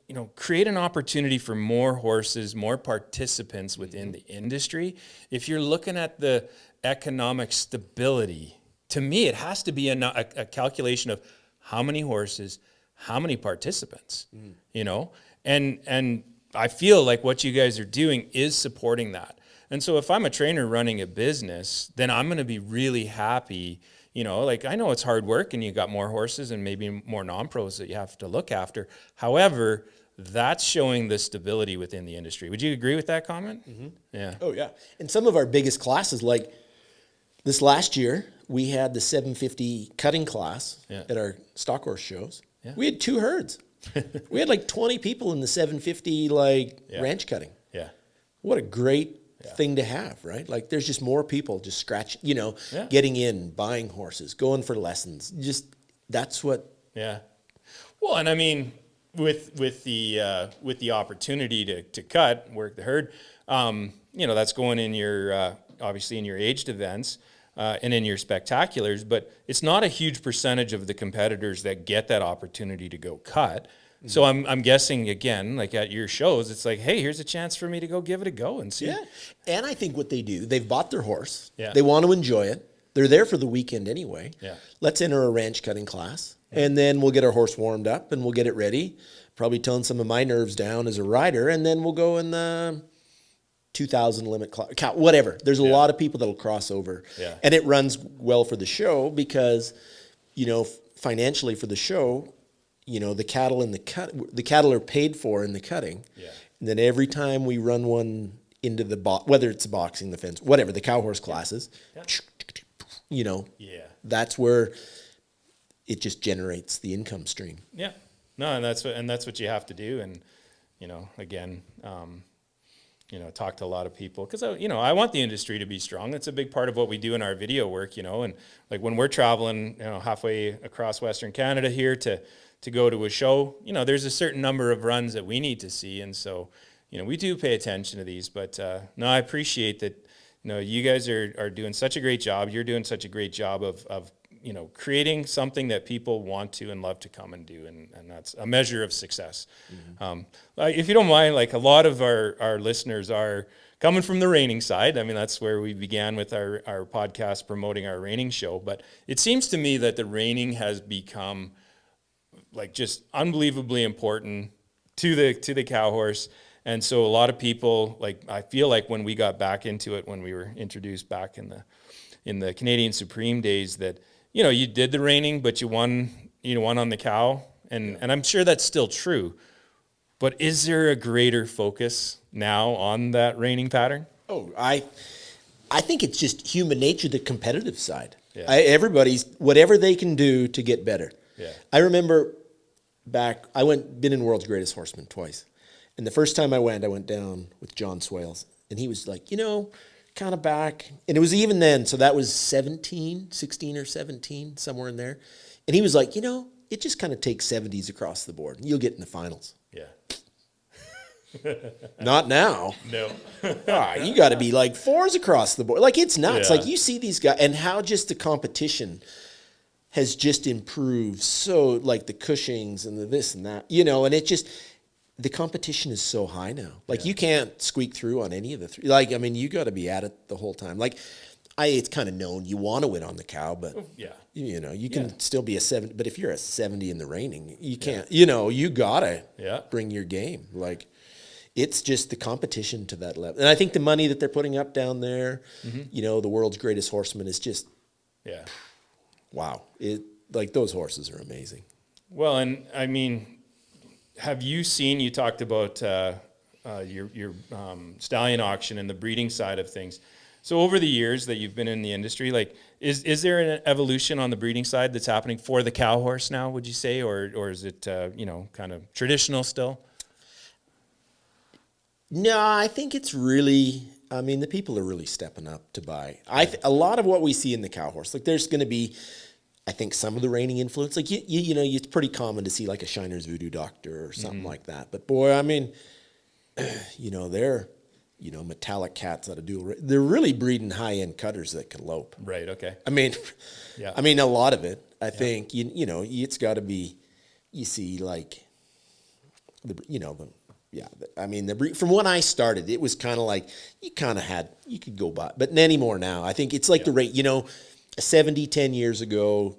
you know, create an opportunity for more horses, more participants within the industry. If you're looking at the economic stability, to me, it has to be a calculation of how many horses, how many participants, you know, and I feel like what you guys are doing is supporting that. And so if I'm a trainer running a business, then I'm going to be really happy. You know, like I know it's hard work and you got more horses and maybe more non-pros that you have to look after. However, that's showing the stability within the industry. Would you agree with that comment? Yeah. Oh, yeah. And some of our biggest classes, like this last year, we had the 750 cutting class at our stock horse shows. Yeah. We had 2 herds. We had like 20 people in the 750 ranch cutting. Yeah. What a great thing to have, right? Like there's just more people just scratching, Yeah. getting in, buying horses, going for lessons. Just that's what. Yeah. Well, and I mean, with the opportunity to cut, work the herd, that's going in your obviously in your aged events and in your spectaculars, but it's not a huge percentage of the competitors that get that opportunity to go cut. So I'm guessing again, like at your shows, it's like, hey, here's a chance for me to go give it a go and see. Yeah. And I think what they do, they've bought their horse. Yeah. They want to enjoy it. They're there for the weekend anyway. Yeah. Let's enter a ranch cutting class. And then we'll get our horse warmed up and we'll get it ready. Probably tone some of my nerves down as a rider. And then we'll go in the 2,000 limit class, whatever. There's a lot of people that'll cross over. Yeah. And it runs well for the show because, financially for the show, the cattle in the cattle are paid for in the cutting. Yeah. And then every time we run one into the whether it's boxing, the fence, whatever, the cow horse classes, Yeah. that's where it just generates the income stream. Yeah. No, and that's what you have to do. And, again, talk to a lot of people because, I want the industry to be strong. That's a big part of what we do in our video work, and like when we're traveling, halfway across Western Canada here to go to a show, there's a certain number of runs that we need to see. And so, we do pay attention to these, but no, I appreciate that, you guys are doing such a great job. You're doing such a great job of creating something that people want to and love to come and do. And that's a measure of success. If you don't mind, like a lot of our listeners are coming from the reining side. I mean, that's where we began with our podcast promoting our reining show. But it seems to me that the reining has become like just unbelievably important to the cow horse. And so a lot of people, like, I feel like when we got back into it, when we were introduced back in the Canadian Supreme days, that, you did the reining, but you won on the cow. And I'm sure that's still true. But is there a greater focus now on that reining pattern? Oh, I think it's just human nature, the competitive side. Yeah. Everybody's, whatever they can do to get better. Yeah. I remember been in World's Greatest Horseman twice. And the first time I went down with John Swales. And he was like, kind of back. And it was even then, so that was 16 or 17, somewhere in there. And he was like, it just kind of takes 70s across the board. And you'll get in the finals. Yeah. Not now. No. You got to be like 4s across the board. Like, it's nuts. Yeah. Like, you see these guys, and how just the competition has just improved. So, like, the Cushings and the this and that, and it just, the competition is so high now. Like, you can't squeak through on any of the three. Like, I mean, you got to be at it the whole time. Like, it's kind of known you want to win on the cow, but, you can still be a 70. But if you're a 70 in the reining, you can't, you got to bring your game. Like, it's just the competition to that level. And I think the money that they're putting up down there, the World's Greatest Horseman is just, wow. Like, those horses are amazing. Well, and I mean, have you seen, you talked about your stallion auction and the breeding side of things. So over the years that you've been in the industry, like, is there an evolution on the breeding side that's happening for the cow horse now, would you say? Or is it, kind of traditional still? No, I think it's really, the people are really stepping up to buy. A lot of what we see in the cow horse, like, there's going to be, I think, some of the reining influence. Like, it's pretty common to see like a Shiner's Voodoo Doctor or something like that. But boy, they're, metallic cats that do, they're really breeding high-end cutters that can lope. Right, okay. A lot of it, I think, it's got to be, you see, like, from when I started, it was kind of like, you could go by, but anymore now, I think it's like the rate, a 70 10 years ago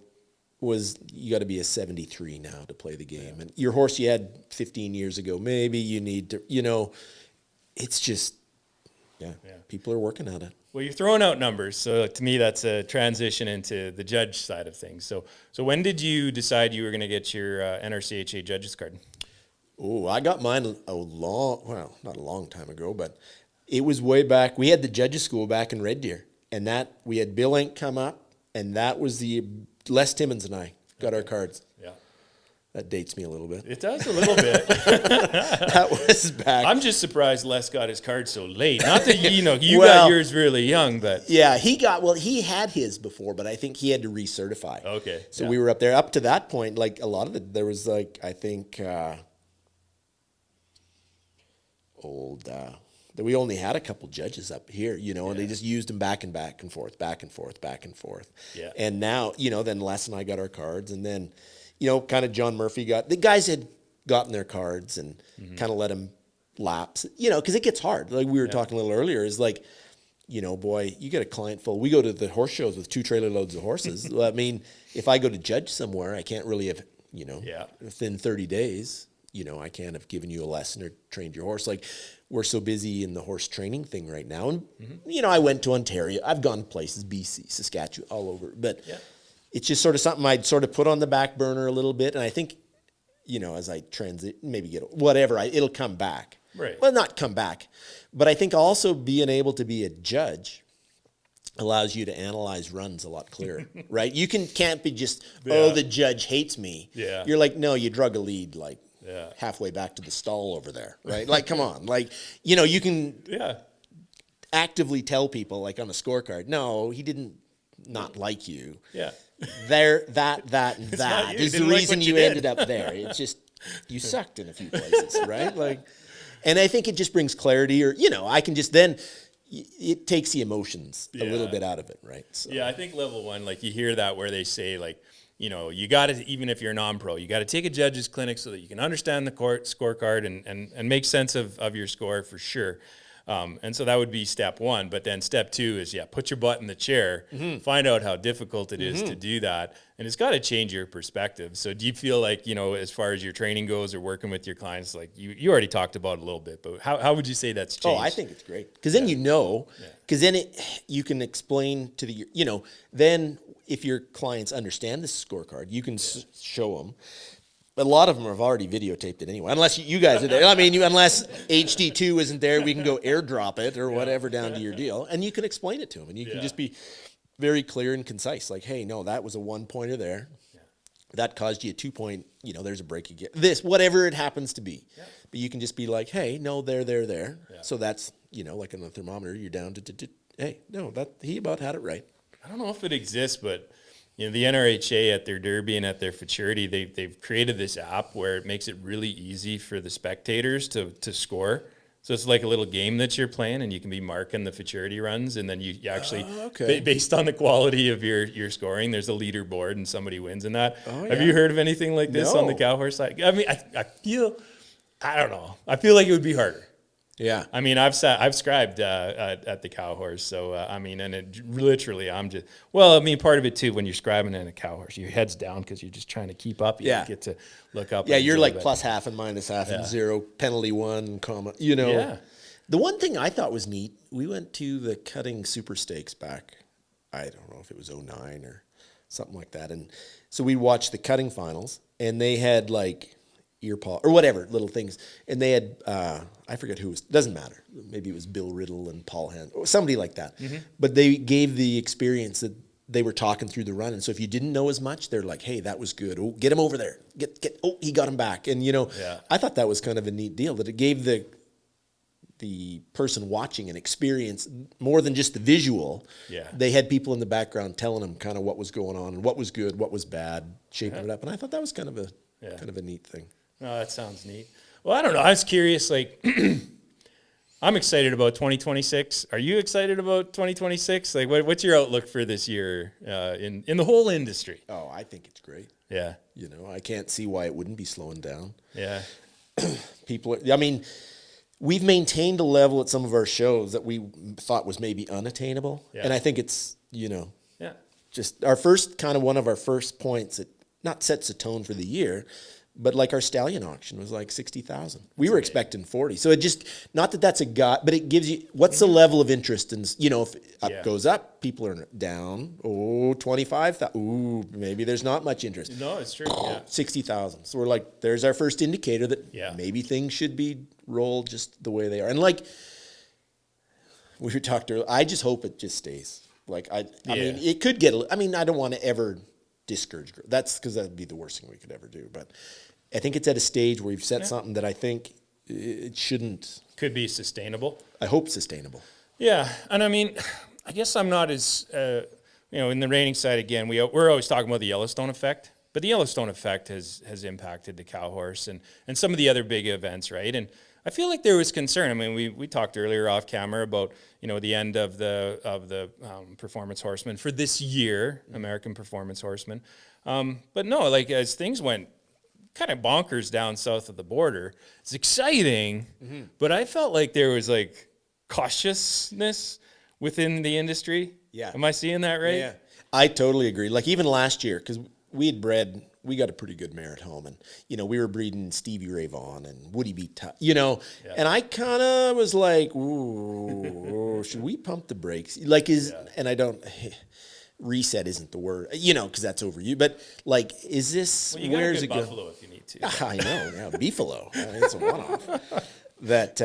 you got to be a 73 now to play the game. And your horse you had 15 years ago, maybe you need to, it's just, people are working at it. Well, you're throwing out numbers, so to me that's a transition into the judge side of things. So when did you decide you were going to get your NRCHA judges card? Oh, I got mine not a long time ago, but it was way back. We had the judges school back in Red Deer, and we had Bill Ink come up, and that was Les Timmons and I got our cards. Yeah. That dates me a little bit. It does a little bit. That was back. I'm just surprised Les got his card so late. Not that, you know, you Well, got yours really young, but. Yeah, he had his before, but I think he had to recertify. Okay. So we were up there. Up to that point, like a lot of there was like, I think, that we only had a couple judges up here, you know, and they just used them back and forth. Yeah. And now, you know, then Les and I got our cards, and then, you know, kind of John Murphy the guys had gotten their cards and kind of let them lapse, you know, because it gets hard. Like we were talking a little earlier, is like, you know, boy, you get a client full. We go to the horse shows with 2 trailer loads of horses. I mean, if I go to judge somewhere, I can't really have, you know, within 30 days, you know, I can't have given you a lesson or trained your horse. Like, we're so busy in the horse training thing right now. And, you know, I went to Ontario. I've gone places, BC, Saskatchewan, all over. But it's just sort of something I'd sort of put on the back burner a little bit. And I think, you know, as I transit, maybe get whatever, it'll come back. Right. Well, not come back. But I think also being able to be a judge allows you to analyze runs a lot clearer, right? You can't be just, the judge hates me. Yeah. You're like, no, you drug a lead like halfway back to the stall over there, right? Like, come on. Like, you know, you can actively tell people, like on a scorecard, no, he didn't not like you. Yeah. There, that is the reason you ended up there. It's just, you sucked in a few places, right? Like, and I think it just brings clarity, or, you know, I can just then, it takes the emotions a little bit out of it, right? So. Yeah, I think level 1, like you hear that where they say, like, you know, you got to, even if you're non-pro, you got to take a judge's clinic so that you can understand the scorecard and make sense of your score for sure. And so that would be step 1. But then step 2 is, put your butt in the chair, find out how difficult it is to do that. And it's got to change your perspective. So do you feel like, you know, as far as your training goes or working with your clients, like you already talked about it a little bit, but how would you say that's changed? Oh, I think it's great. Because then you know, because then you can explain to you know, then if your clients understand this scorecard, you can show them. But a lot of them have already videotaped it anyway, unless you guys are there. I mean, unless HD2 isn't there, we can go airdrop it or whatever down to your deal, and you can explain it to them, and you can just be very clear and concise. Like, hey, no, that was a 1-pointer there. That caused you a 2-point, you know, there's a break again. This, whatever it happens to be. But you can just be like, hey, no, there. Yeah. So that's, you know, like on the thermometer, you're down to hey, no, he about had it right. I don't know if it exists, but you know, the NRHA at their Derby and at their Futurity, they've created this app where it makes it really easy for the spectators to score. So it's like a little game that you're playing, and you can be marking the Futurity runs, and then you actually, based on the quality of your scoring, there's a leaderboard, and somebody wins in that. Have you heard of anything like this on the cow horse side? I mean, I don't know. I feel like it would be harder. Yeah. I mean, I've scribed at the cow horse, so I mean, and it literally, part of it too, when you're scribing in a cow horse, your head's down because you're just trying to keep up. You get to look up. Yeah, you're like plus half and minus half and 0, penalty 1, comma, you know. Yeah. The one thing I thought was neat, we went to the cutting super stakes back, I don't know if it was 09 or something like that. And so we watched the cutting finals, and they had like ear paw or whatever little things, and they had I forget who was, doesn't matter, maybe it was Bill Riddle and Paul Hand or somebody like that, but they gave the experience that they were talking through the run, and so if you didn't know as much, they're like, hey, that was good, oh, get him over there, he got him back. And you know, I thought that was kind of a neat deal, that it gave the person watching an experience more than just the visual. They had people in the background telling them kind of what was going on and what was good, what was bad, shaping it up, and I thought that was kind of a neat thing. No, that sounds neat. Well, I don't know. I was curious, like, I'm excited about 2026. Are you excited about 2026? Like, what's your outlook for this year in the whole industry? Oh, I think it's great. Yeah. You know, I can't see why it wouldn't be slowing down. Yeah. We've maintained a level at some of our shows that we thought was maybe unattainable. Yeah. And I think it's, you know, just one of our first points that not sets a tone for the year, but like our stallion auction was like 60,000. We were expecting 40. So it just, not that that's a gut, but it gives you, what's the level of interest in, you know, if up goes up, people are down, 25,000. Ooh, maybe there's not much interest. No, it's true. 60,000. So we're like, there's our first indicator that maybe things should be rolled just the way they are. And like we talked earlier, I just hope it just stays. Like, I mean, it could get, I don't want to ever discourage growth. That's because that'd be the worst thing we could ever do. But I think it's at a stage where we've set something that I think it shouldn't. Could be sustainable. I hope sustainable. Yeah, and I mean, I guess I'm not as in the reining side again. We're always talking about the Yellowstone effect, but the Yellowstone effect has impacted the cow horse and some of the other big events, right? And I feel like there was concern. I mean, we talked earlier off camera about the end of the Performance Horseman for this year, American Performance Horseman. But no, like as things went kind of bonkers down south of the border, it's exciting, but I felt like there was like cautiousness within the industry. Yeah. Am I seeing that right? Yeah, I totally agree. Like even last year, because we got a pretty good mare at home, and we were breeding Stevie Ray Vaughan and Woody Beat Tough, and I kind of was like, ooh, should we pump the brakes? Like and I don't. Reset isn't the word, because that's over you. But like, is this where's it going? Buffalo if you need to. I know, yeah, beefalo. It's a one-off. That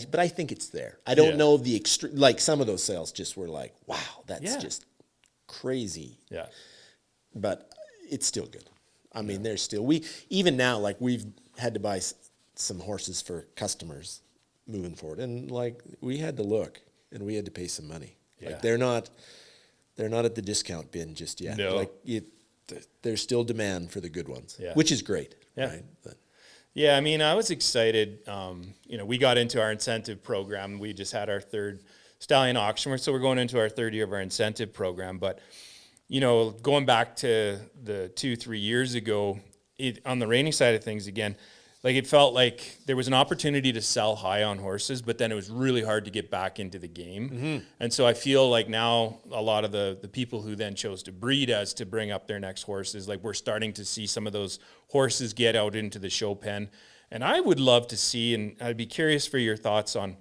but I think it's there. I don't know the extreme. Like some of those sales just were like, wow, that's just crazy. Yeah, but it's still good. I mean, there's still even now like we've had to buy some horses for customers moving forward, and like we had to look and we had to pay some money. Yeah. Like they're not at the discount bin just yet. No. Like there's still demand for the good ones, Yeah. which is great. Yeah. Right? But, yeah. I mean, I was excited. We got into our incentive program. We just had our third stallion auction, so we're going into our third year of our incentive program. But going back to the 2-3 years ago, on the reining side of things again. Like it felt like there was an opportunity to sell high on horses, but then it was really hard to get back into the game. Mm-hmm. And so I feel like now a lot of the people who then chose to breed us to bring up their next horses, like we're starting to see some of those horses get out into the show pen. And I would love to see, and I'd be curious for your thoughts on,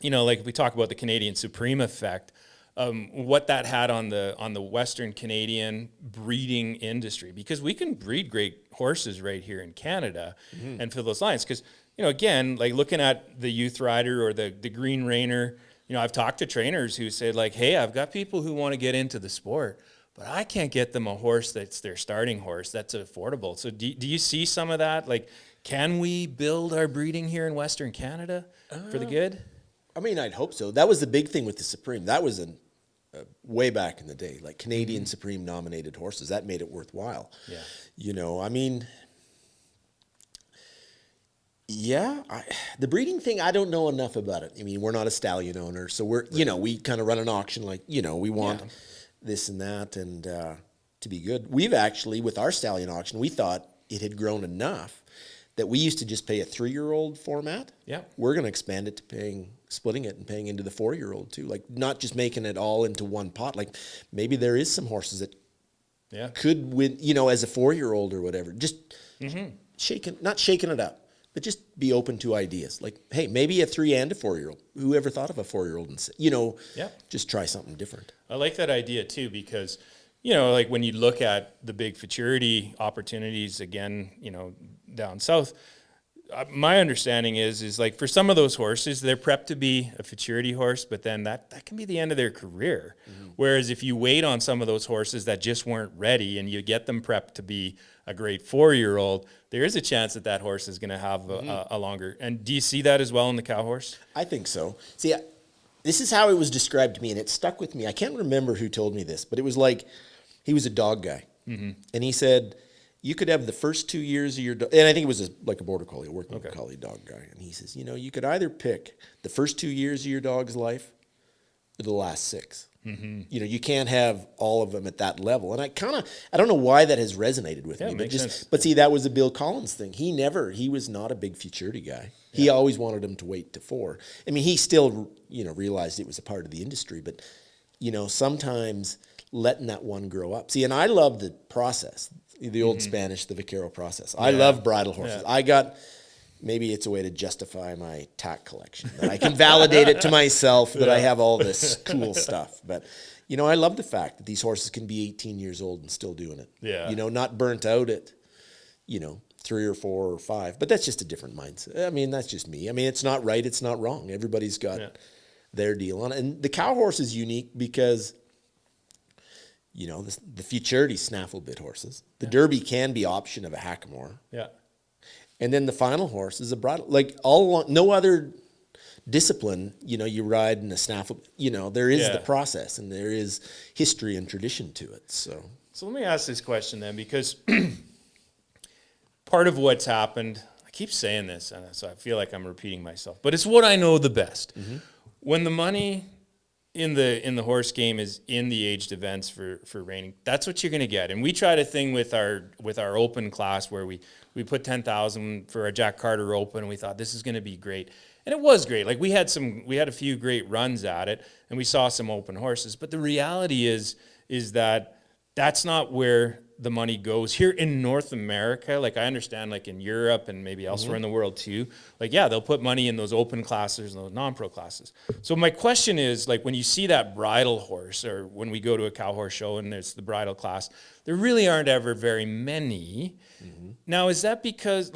like if we talk about the Canadian Supreme effect, what that had on the Western Canadian breeding industry, because we can breed great horses right here in Canada and fill those lines. Because again, like looking at the Youth Rider or the Green Rainer, I've talked to trainers who said like, hey, I've got people who want to get into the sport, but I can't get them a horse that's their starting horse that's affordable. So do you see some of that? Like, can we build our breeding here in Western Canada for the good? I mean, I'd hope so. That was the big thing with the Supreme. That was way back in the day, like Canadian Supreme nominated horses. That made it worthwhile. Yeah. I mean, yeah, the breeding thing, I don't know enough about it. I mean, we're not a stallion owner, so we're, we kind of run an auction like, we want this and that and to be good. We've actually, with our stallion auction, we thought it had grown enough that we used to just pay a 3-year-old format. Yeah. We're going to expand it to splitting it and paying into the 4-year-old too. Like not just making it all into one pot. Like maybe there is some horses that could win, as a 4-year-old or whatever. Just not shaking it up, but just be open to ideas. Like, hey, maybe a 3 and a 4-year-old. Whoever thought of a 4-year-old and just try something different. I like that idea too, because like when you look at the big futurity opportunities again, down south, my understanding is like for some of those horses, they're prepped to be a futurity horse, but then that can be the end of their career. Mm-hmm. Whereas if you wait on some of those horses that just weren't ready and you get them prepped to be a great 4-year-old, there is a chance that horse is going to have a longer. And do you see that as well in the cow horse? I think so. See, this is how it was described to me, and it stuck with me. I can't remember who told me this, but it was like he was a dog guy, and he said, you could have the first 2 years of your dog, and I think it was like a border collie, a working collie dog guy. And he says, you could either pick the first 2 years of your dog's life or the last 6. Mm-hmm. You can't have all of them at that level. And I don't know why that has resonated with me. Makes sense. But see, that was a Bill Collins thing. He was not a big futurity guy. Yeah. He always wanted him to wait to 4. I mean, he still, realized it was a part of the industry, but, sometimes letting that one grow up. See, and I love the process. The old Spanish, the vaquero process. I love bridle horses. Yeah. Maybe it's a way to justify my tack collection. That I can validate it to myself that I have all this cool stuff. But, I love the fact that these horses can be 18 years old and still doing it. Yeah. Not burnt out at, 3 or 4 or 5. But that's just a different mindset. I mean, that's just me. I mean, it's not right. It's not wrong. Everybody's got their deal on it. And the cow horse is unique because You know, the futurity snaffle bit horses. The Derby can be option of a hackamore. Yeah. And then the final horse is a bridle. Like all along, no other discipline, you know, you ride in a snaffle, you know, there is the process and there is history and tradition to it. So let me ask this question then, because part of what's happened, I keep saying this, and so I feel like I'm repeating myself, but it's what I know the best. When the money in the horse game is in the aged events for reining, that's what you're going to get. And we tried a thing with our open class where we put 10,000 for our Jack Carter Open, and we thought this is going to be great. And it was great. Like we had a few great runs at it, and we saw some open horses. But the reality is that that's not where the money goes here in North America. Like I understand, like in Europe and maybe elsewhere in the world too. Like they'll put money in those open classes and those non-pro classes. So my question is, like when you see that bridle horse, or when we go to a cow horse show and there's the bridle class, there really aren't ever very many. Now, is that because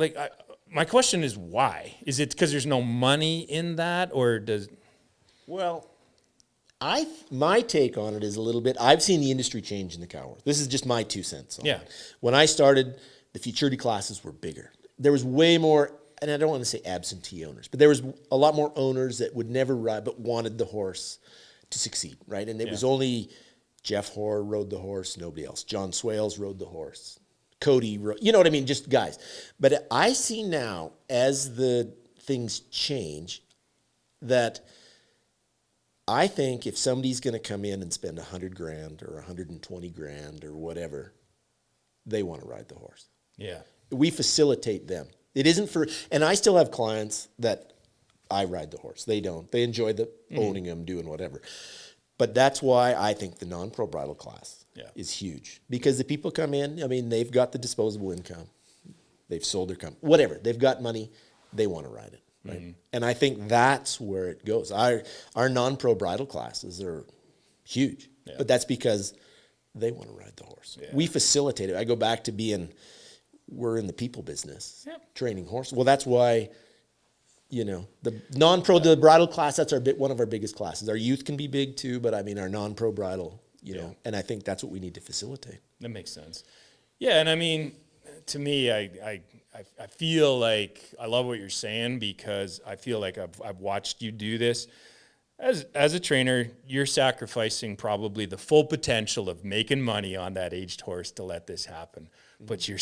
my question is why? Is it because there's no money in that, or does? Well, my take on it is a little bit, I've seen the industry change in the cow horse. This is just my 2 cents on it. When I started, the futurity classes were bigger. There was way more, and I don't want to say absentee owners, but there was a lot more owners that would never ride but wanted the horse to succeed, right? And it was only Geoff Hoar rode the horse, nobody else. John Swales rode the horse. Cody rode, you know what I mean? Just guys. But I see now, as the things change, that I think if somebody's going to come in and spend $100,000 or $120,000 or whatever, they want to ride the horse. Yeah. We facilitate them. It isn't for, and I still have clients that I ride the horse. They don't. They enjoy the owning them, doing whatever. But that's why I think the non-pro bridle class is huge. Because the people come in, I mean, they've got the disposable income. They've sold their company, whatever. They've got money. They want to ride it. Right. And I think that's where it goes. Our non-pro bridle classes are huge, but that's because they want to ride the horse. We facilitate it. I go back to we're in the people business, training horses. Well, that's why, you know, the non-pro, the bridle class, that's one of our biggest classes. Our youth can be big too, but I mean, our non-pro bridle, you know, and I think that's what we need to facilitate. That makes sense. Yeah, and I mean, to me, I feel like I love what you're saying, because I feel like I've watched you do this. As a trainer, you're sacrificing probably the full potential of making money on that aged horse to let this happen. But you're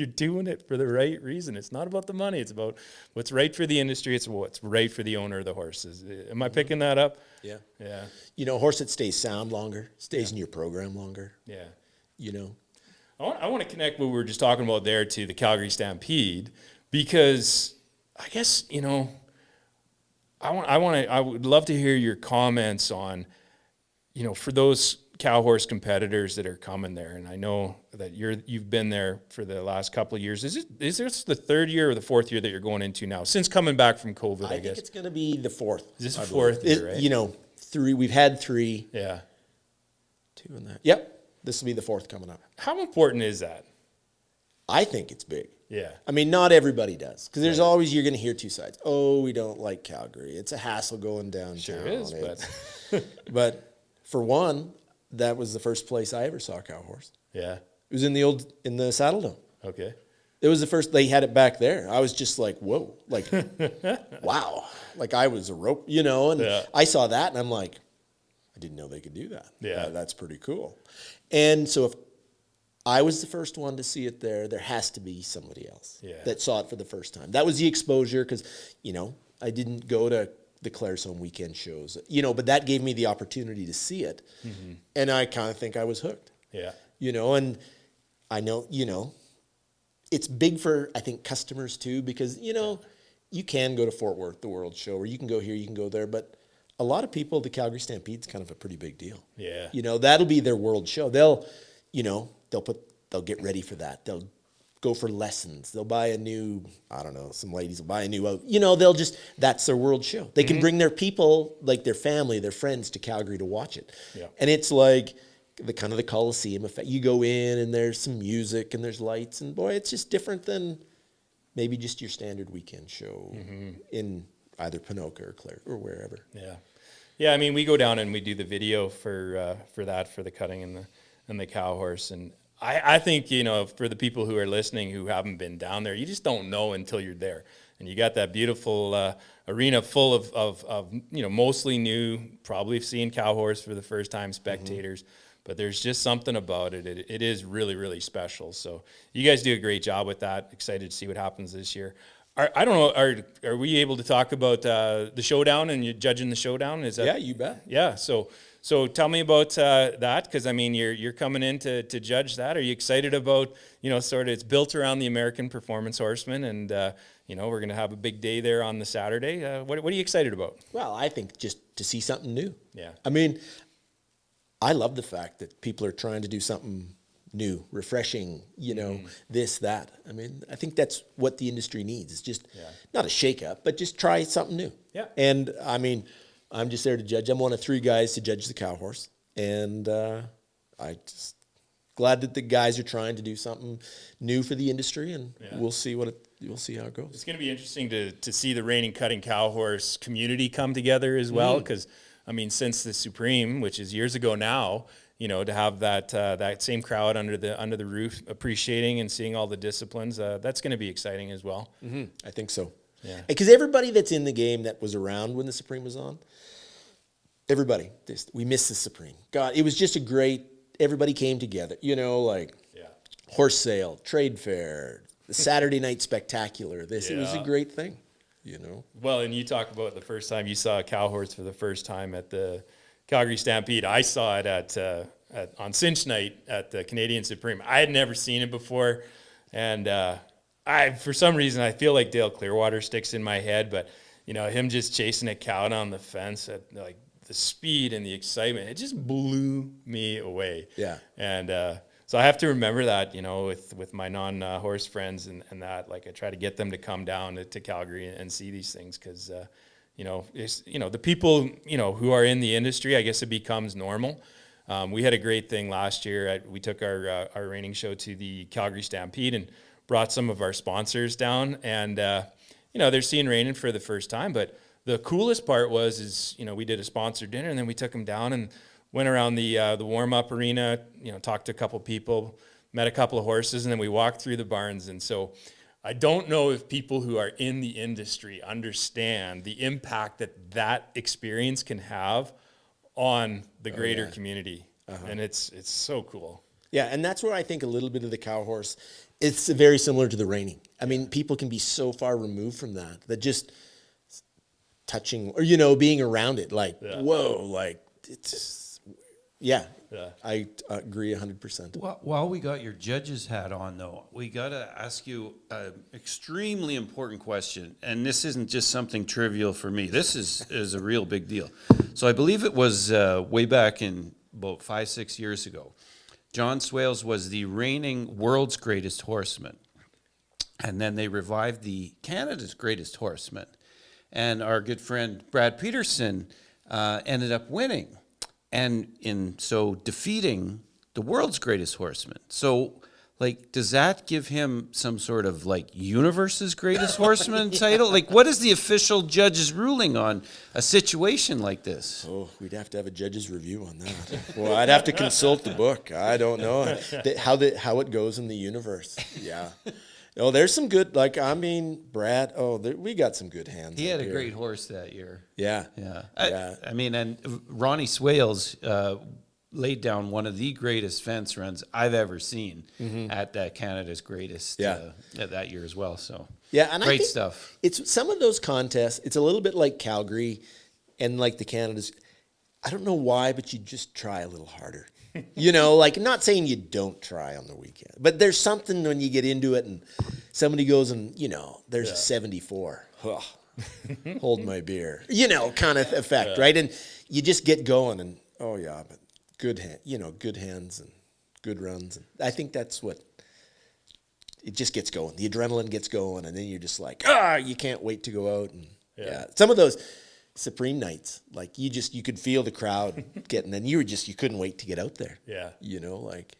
doing it for the right reason. It's not about the money. It's about what's right for the industry. It's what's right for the owner of the horses. Am I picking that up? Yeah. Yeah. You know, a horse that stays sound longer, stays in your program longer. Yeah. You know. I want to connect what we were just talking about there to the Calgary Stampede, because I guess, you know, I would love to hear your comments on, you know, for those cow horse competitors that are coming there. And I know that you've been there for the last couple of years. Is this the third year or the fourth year that you're going into now, since coming back from COVID? I guess think it's going to be the fourth. Is this the fourth year, right? You know, 3. We've had 3. Yeah. 2 in that. Yep. This will be the fourth coming up. How important is that? I think it's big. Yeah. I mean, not everybody does, because there's always, you're going to hear 2 sides. Oh, we don't like Calgary. It's a hassle going downtown. Sure is, but for one, that was the first place I ever saw a cow horse. Yeah. It was in the Saddle Dome. Okay. It was the first, they had it back there. I was just like, whoa, like, wow. Like I was a rope, you know, and I saw that and I'm like, I didn't know they could do that. Yeah. That's pretty cool. And so if I was the first one to see it there has to be somebody else that saw it for the first time. That was the exposure, because, you know, I didn't go to the Claire's Home weekend shows, you know, but that gave me the opportunity to see it. And I kind of think I was hooked. Yeah. You know, and I know, you know, it's big for, I think, customers too, because, you know, you can go to Fort Worth, the World Show, or you can go here, you can go there, but a lot of people, the Calgary Stampede's kind of a pretty big deal. Yeah. You know, that'll be their world show. They'll get ready for that. They'll go for lessons. They'll buy a new, I don't know, some ladies will buy a new, you know, that's their world show. They can bring their people, like their family, their friends to Calgary to watch it. Yeah. And it's like the kind of the Coliseum effect. You go in and there's some music and there's lights, and boy, it's just different than maybe just your standard weekend show in either Pinoca or Clare or wherever. Yeah. Yeah, I mean, we go down and we do the video for the cutting and and the cow horse. And I think, you know, for the people who are listening who haven't been down there, you just don't know until you're there. And you got that beautiful arena full of you know, mostly new, probably seeing cow horse for the first time spectators. But there's just something about it. It is really, really special. So you guys do a great job with that. Excited to see what happens this year. I don't know, are we able to talk about the showdown and you judging the showdown? Is that, Yeah, you bet. yeah, so tell me about that, because I mean you're coming in to judge that. Are you excited about, you know, sort of it's built around the American Performance Horseman, and you know, we're going to have a big day there on the Saturday. What are you excited about? Well, I think just to see something new. Yeah. I mean, I love the fact that people are trying to do something new, refreshing, you know, this, that. I mean, I think that's what the industry needs. It's just not a shake-up, but just try something new. Yeah. And, I mean, I'm just there to judge. I'm one of 3 guys to judge the cow horse. And I just glad that the guys are trying to do something new for the industry, and we'll see we'll see how it goes. It's going to be interesting to see the reining cutting cow horse community come together as well, because I mean, since the Supreme, which is years ago now, you know, to have that same crowd under the roof appreciating and seeing all the disciplines, that's going to be exciting as well. I think so. Yeah. Because everybody that's in the game that was around when the Supreme was on, everybody, we miss the Supreme. God, it was just a great, everybody came together, you know, like horse sale, trade fair, the Saturday night spectacular, it was a great thing, you know. Well, and you talk about the first time you saw a cow horse for the first time at the Calgary Stampede. I saw it on cinch night at the Canadian Supreme. I had never seen it before, and for some reason I feel like Dale Clearwater sticks in my head, but you know, him just chasing a cow down the fence at like the speed and the excitement, it just blew me away. Yeah. And so I have to remember that, you know, with my non-horse friends and that, like I try to get them to come down to Calgary and see these things, because you know, it's, you know, the people, you know, who are in the industry, I guess it becomes normal. We had a great thing last year. We took our reining show to the Calgary Stampede and brought some of our sponsors down, and you know, they're seeing reining for the first time. But the coolest part is, you know, we did a sponsor dinner, and then we took them down and went around the warm-up arena, you know, talked to a couple people, met a couple of horses, and then we walked through the barns. And so I don't know if people who are in the industry understand the impact that experience can have on the greater community. And it's so cool. Yeah, and that's where I think a little bit of the cow horse, it's very similar to the reining. I mean, people can be so far removed from that just touching, or, you know, being around it, like, whoa, like, it's, I agree 100%. While we got your judge's hat on, though, we got to ask you an extremely important question. And this isn't just something trivial for me. This is a real big deal. So I believe it was way back in about 5-6 years ago. John Swales was the reigning world's greatest horseman. And then they revived the Canada's greatest horseman. And our good friend Brad Peterson ended up winning. And in so defeating the world's greatest horseman. So, like, does that give him some sort of, like, universe's greatest horseman title? Like, what is the official judge's ruling on a situation like this? Oh, we'd have to have a judge's review on that. Well, I'd have to consult the book. I don't know how it goes in the universe. Yeah. Oh, there's some good, like, I mean, Brad, we got some good hands. He had a great horse that year. Yeah. I mean, and Ronnie Swales laid down one of the greatest fence runs I've ever seen at that Canada's greatest that year as well. So yeah, and great I think stuff. It's some of those contests. It's a little bit like Calgary and like the Canada's. I don't know why, but you just try a little harder. You know, like, not saying you don't try on the weekend, but there's something when you get into it and somebody goes and, you know, there's a 74. Ugh, hold my beer, you know, kind of effect, right? And you just get going and, but good hands and good runs. And I think that's what, it just gets going. The adrenaline gets going, and then you're just like, you can't wait to go out. And some of those Supreme nights, like, you could feel the crowd getting, and you couldn't wait to get out there. Yeah. You know, like,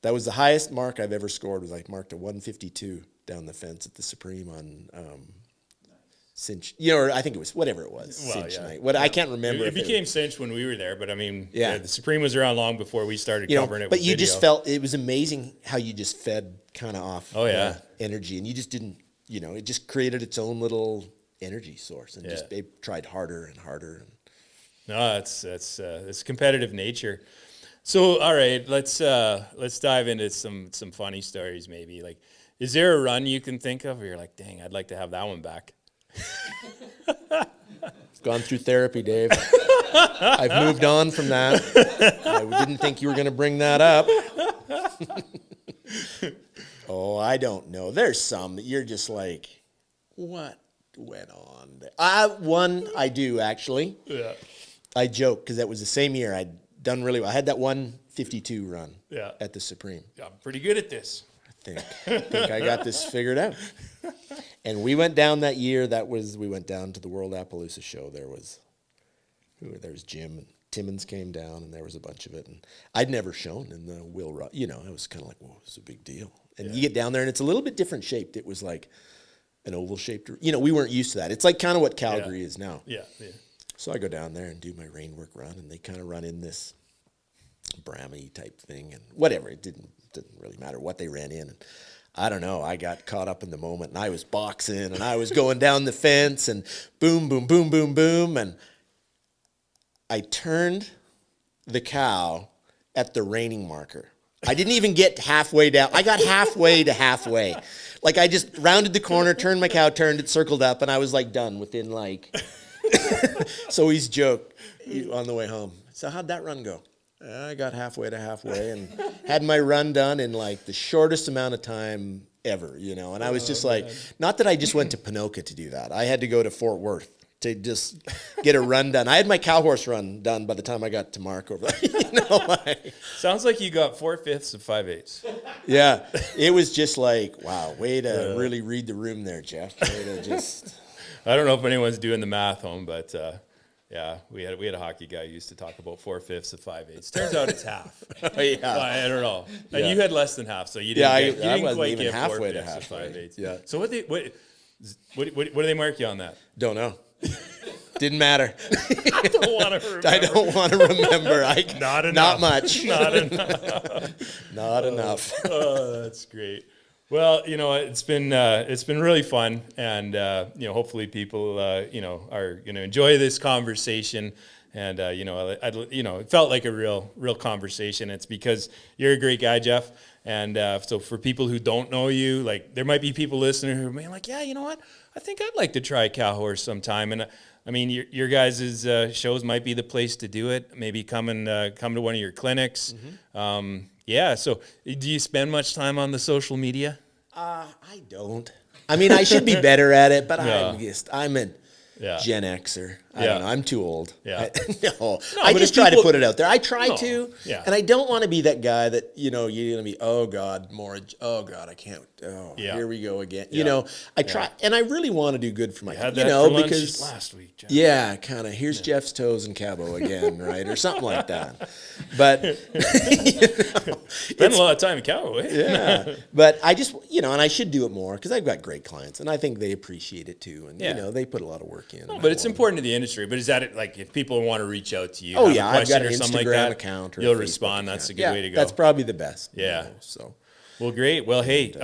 that was the highest mark I've ever scored, was like marked a 152 down the fence at the Supreme on cinch, you know, or I think it was whatever it was, Well, cinch yeah. night. What I can't remember. It if became cinched when we were there, but I mean, Yeah. the Supreme was around long before we started you know, covering it. but with you video. just felt it was amazing how you just fed kind of off. Oh, yeah. Energy, and you just didn't. You know, it just created its own little energy source, and just Yeah. it tried harder and harder. And No, it's competitive nature. So, all right, let's dive into some funny stories. Maybe like, is there a run you can think of where you're like, dang, I'd like to have that one back? Gone through therapy, Dave. I've moved on from that. I didn't think you were going to bring that up. Oh, I don't know. There's some that you're just like, what went on there? One I do, actually. Yeah, I joke because that was the same year I'd done really well. I had that 152 run Yeah. at the Supreme. I'm pretty good at this. I think I got this figured out. And we went down that year. We went down to the World Appaloosa show. There was Jim and Timmons came down, and there was a bunch of it. And I'd never shown in the Will Rut. You know, it was kind of like, whoa, it's a big deal. And you get down there, and it's a little bit different shaped. It was like an oval shaped. You know, we weren't used to that. It's like kind of what Calgary is now. Yeah. So I go down there and do my rain work run, and they kind of run in this Brammy type thing, and whatever. It didn't really matter what they ran in. And I don't know. I got caught up in the moment, and I was boxing, and I was going down the fence, and boom, boom, boom, boom, boom, and I turned the cow at the reining marker. I didn't even get halfway down. I got halfway to halfway. Like I just rounded the corner, turned my cow, turned it, circled up, and I was like done within like. So he's joked on the way home. So how'd that run go? I got halfway to halfway and had my run done in like the shortest amount of time ever, you know. And I was just like, not that I just went to Ponoka to do that. I had to go to Fort Worth to just get a run done. I had my cow horse run done by the time I got to Mark over there. You know, like, Sounds like you got 4/5 of 5/8. yeah, it was just like, wow, way to really read the room there, Geoff. Way to just. I don't know if anyone's doing the math home, but yeah, we had a hockey guy who used to talk about 4/5 of 5/8. Turns out it's half. Yeah. I don't know. And Yeah. you had less than half, so you Yeah, didn't. I You didn't wasn't quite even get halfway to 4/5 of halfway. 5/8. Yeah. So what do they mark you on that? Don't know. Didn't matter. I don't want to remember. I don't want to remember. Not enough. Not much. Not enough. Not enough. Oh, that's great. Well, you know, it's been really fun, and you know, hopefully people are going to enjoy this conversation. And you know, it felt like a real conversation. It's because you're a great guy, Geoff. And so for people who don't know you, like there might be people listening who are like, yeah, you know what? I think I'd like to try cow horse sometime. And I mean, your guys' shows might be the place to do it. Maybe come to one of your clinics. Mm-hmm. Yeah. So do you spend much time on the social media? I don't. I mean, I should be better at it, but Yeah. I'm a Yeah. Gen Xer. I Yeah. don't know. I'm too old. Yeah. No, I but just if try to people- put it out there. I try No. to. Yeah. And I don't want to be that guy that, you know, you're going to be, oh, God, more. Oh, God, I can't. Oh, Yeah. here we go again. Yeah. You know, I try. And I really want to do good for my Had you that know, for lunch because last week, Geoff. yeah, kind of. Here's Jeff's toes and cabo again, right, or something like that. But Spend a lot of time in Callaway. yeah, but I just and I should do it more because I've got great clients, and I think they appreciate it too, and Yeah. they put a lot of work in. But it's important to the industry. But is that it? Like, if people want to reach out to you, Oh have yeah, a I've question got an or something Instagram like that, account or you'll a Facebook respond. That's a account. good way to go. That's probably the best. Yeah. So Well, great. Well, hey,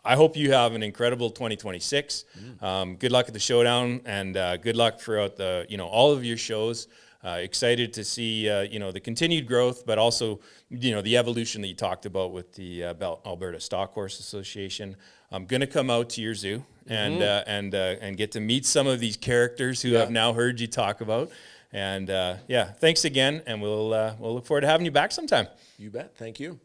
I hope you have an incredible 2026. Good luck at the showdown, and good luck throughout the all of your shows. Excited to see the continued growth, but also the evolution that you talked about with the Alberta Stock Horse Association. I'm going to come out to your zoo and get to meet some of these characters who I've now heard you talk about. And thanks again, and we'll look forward to having you back sometime. you bet. Thank you.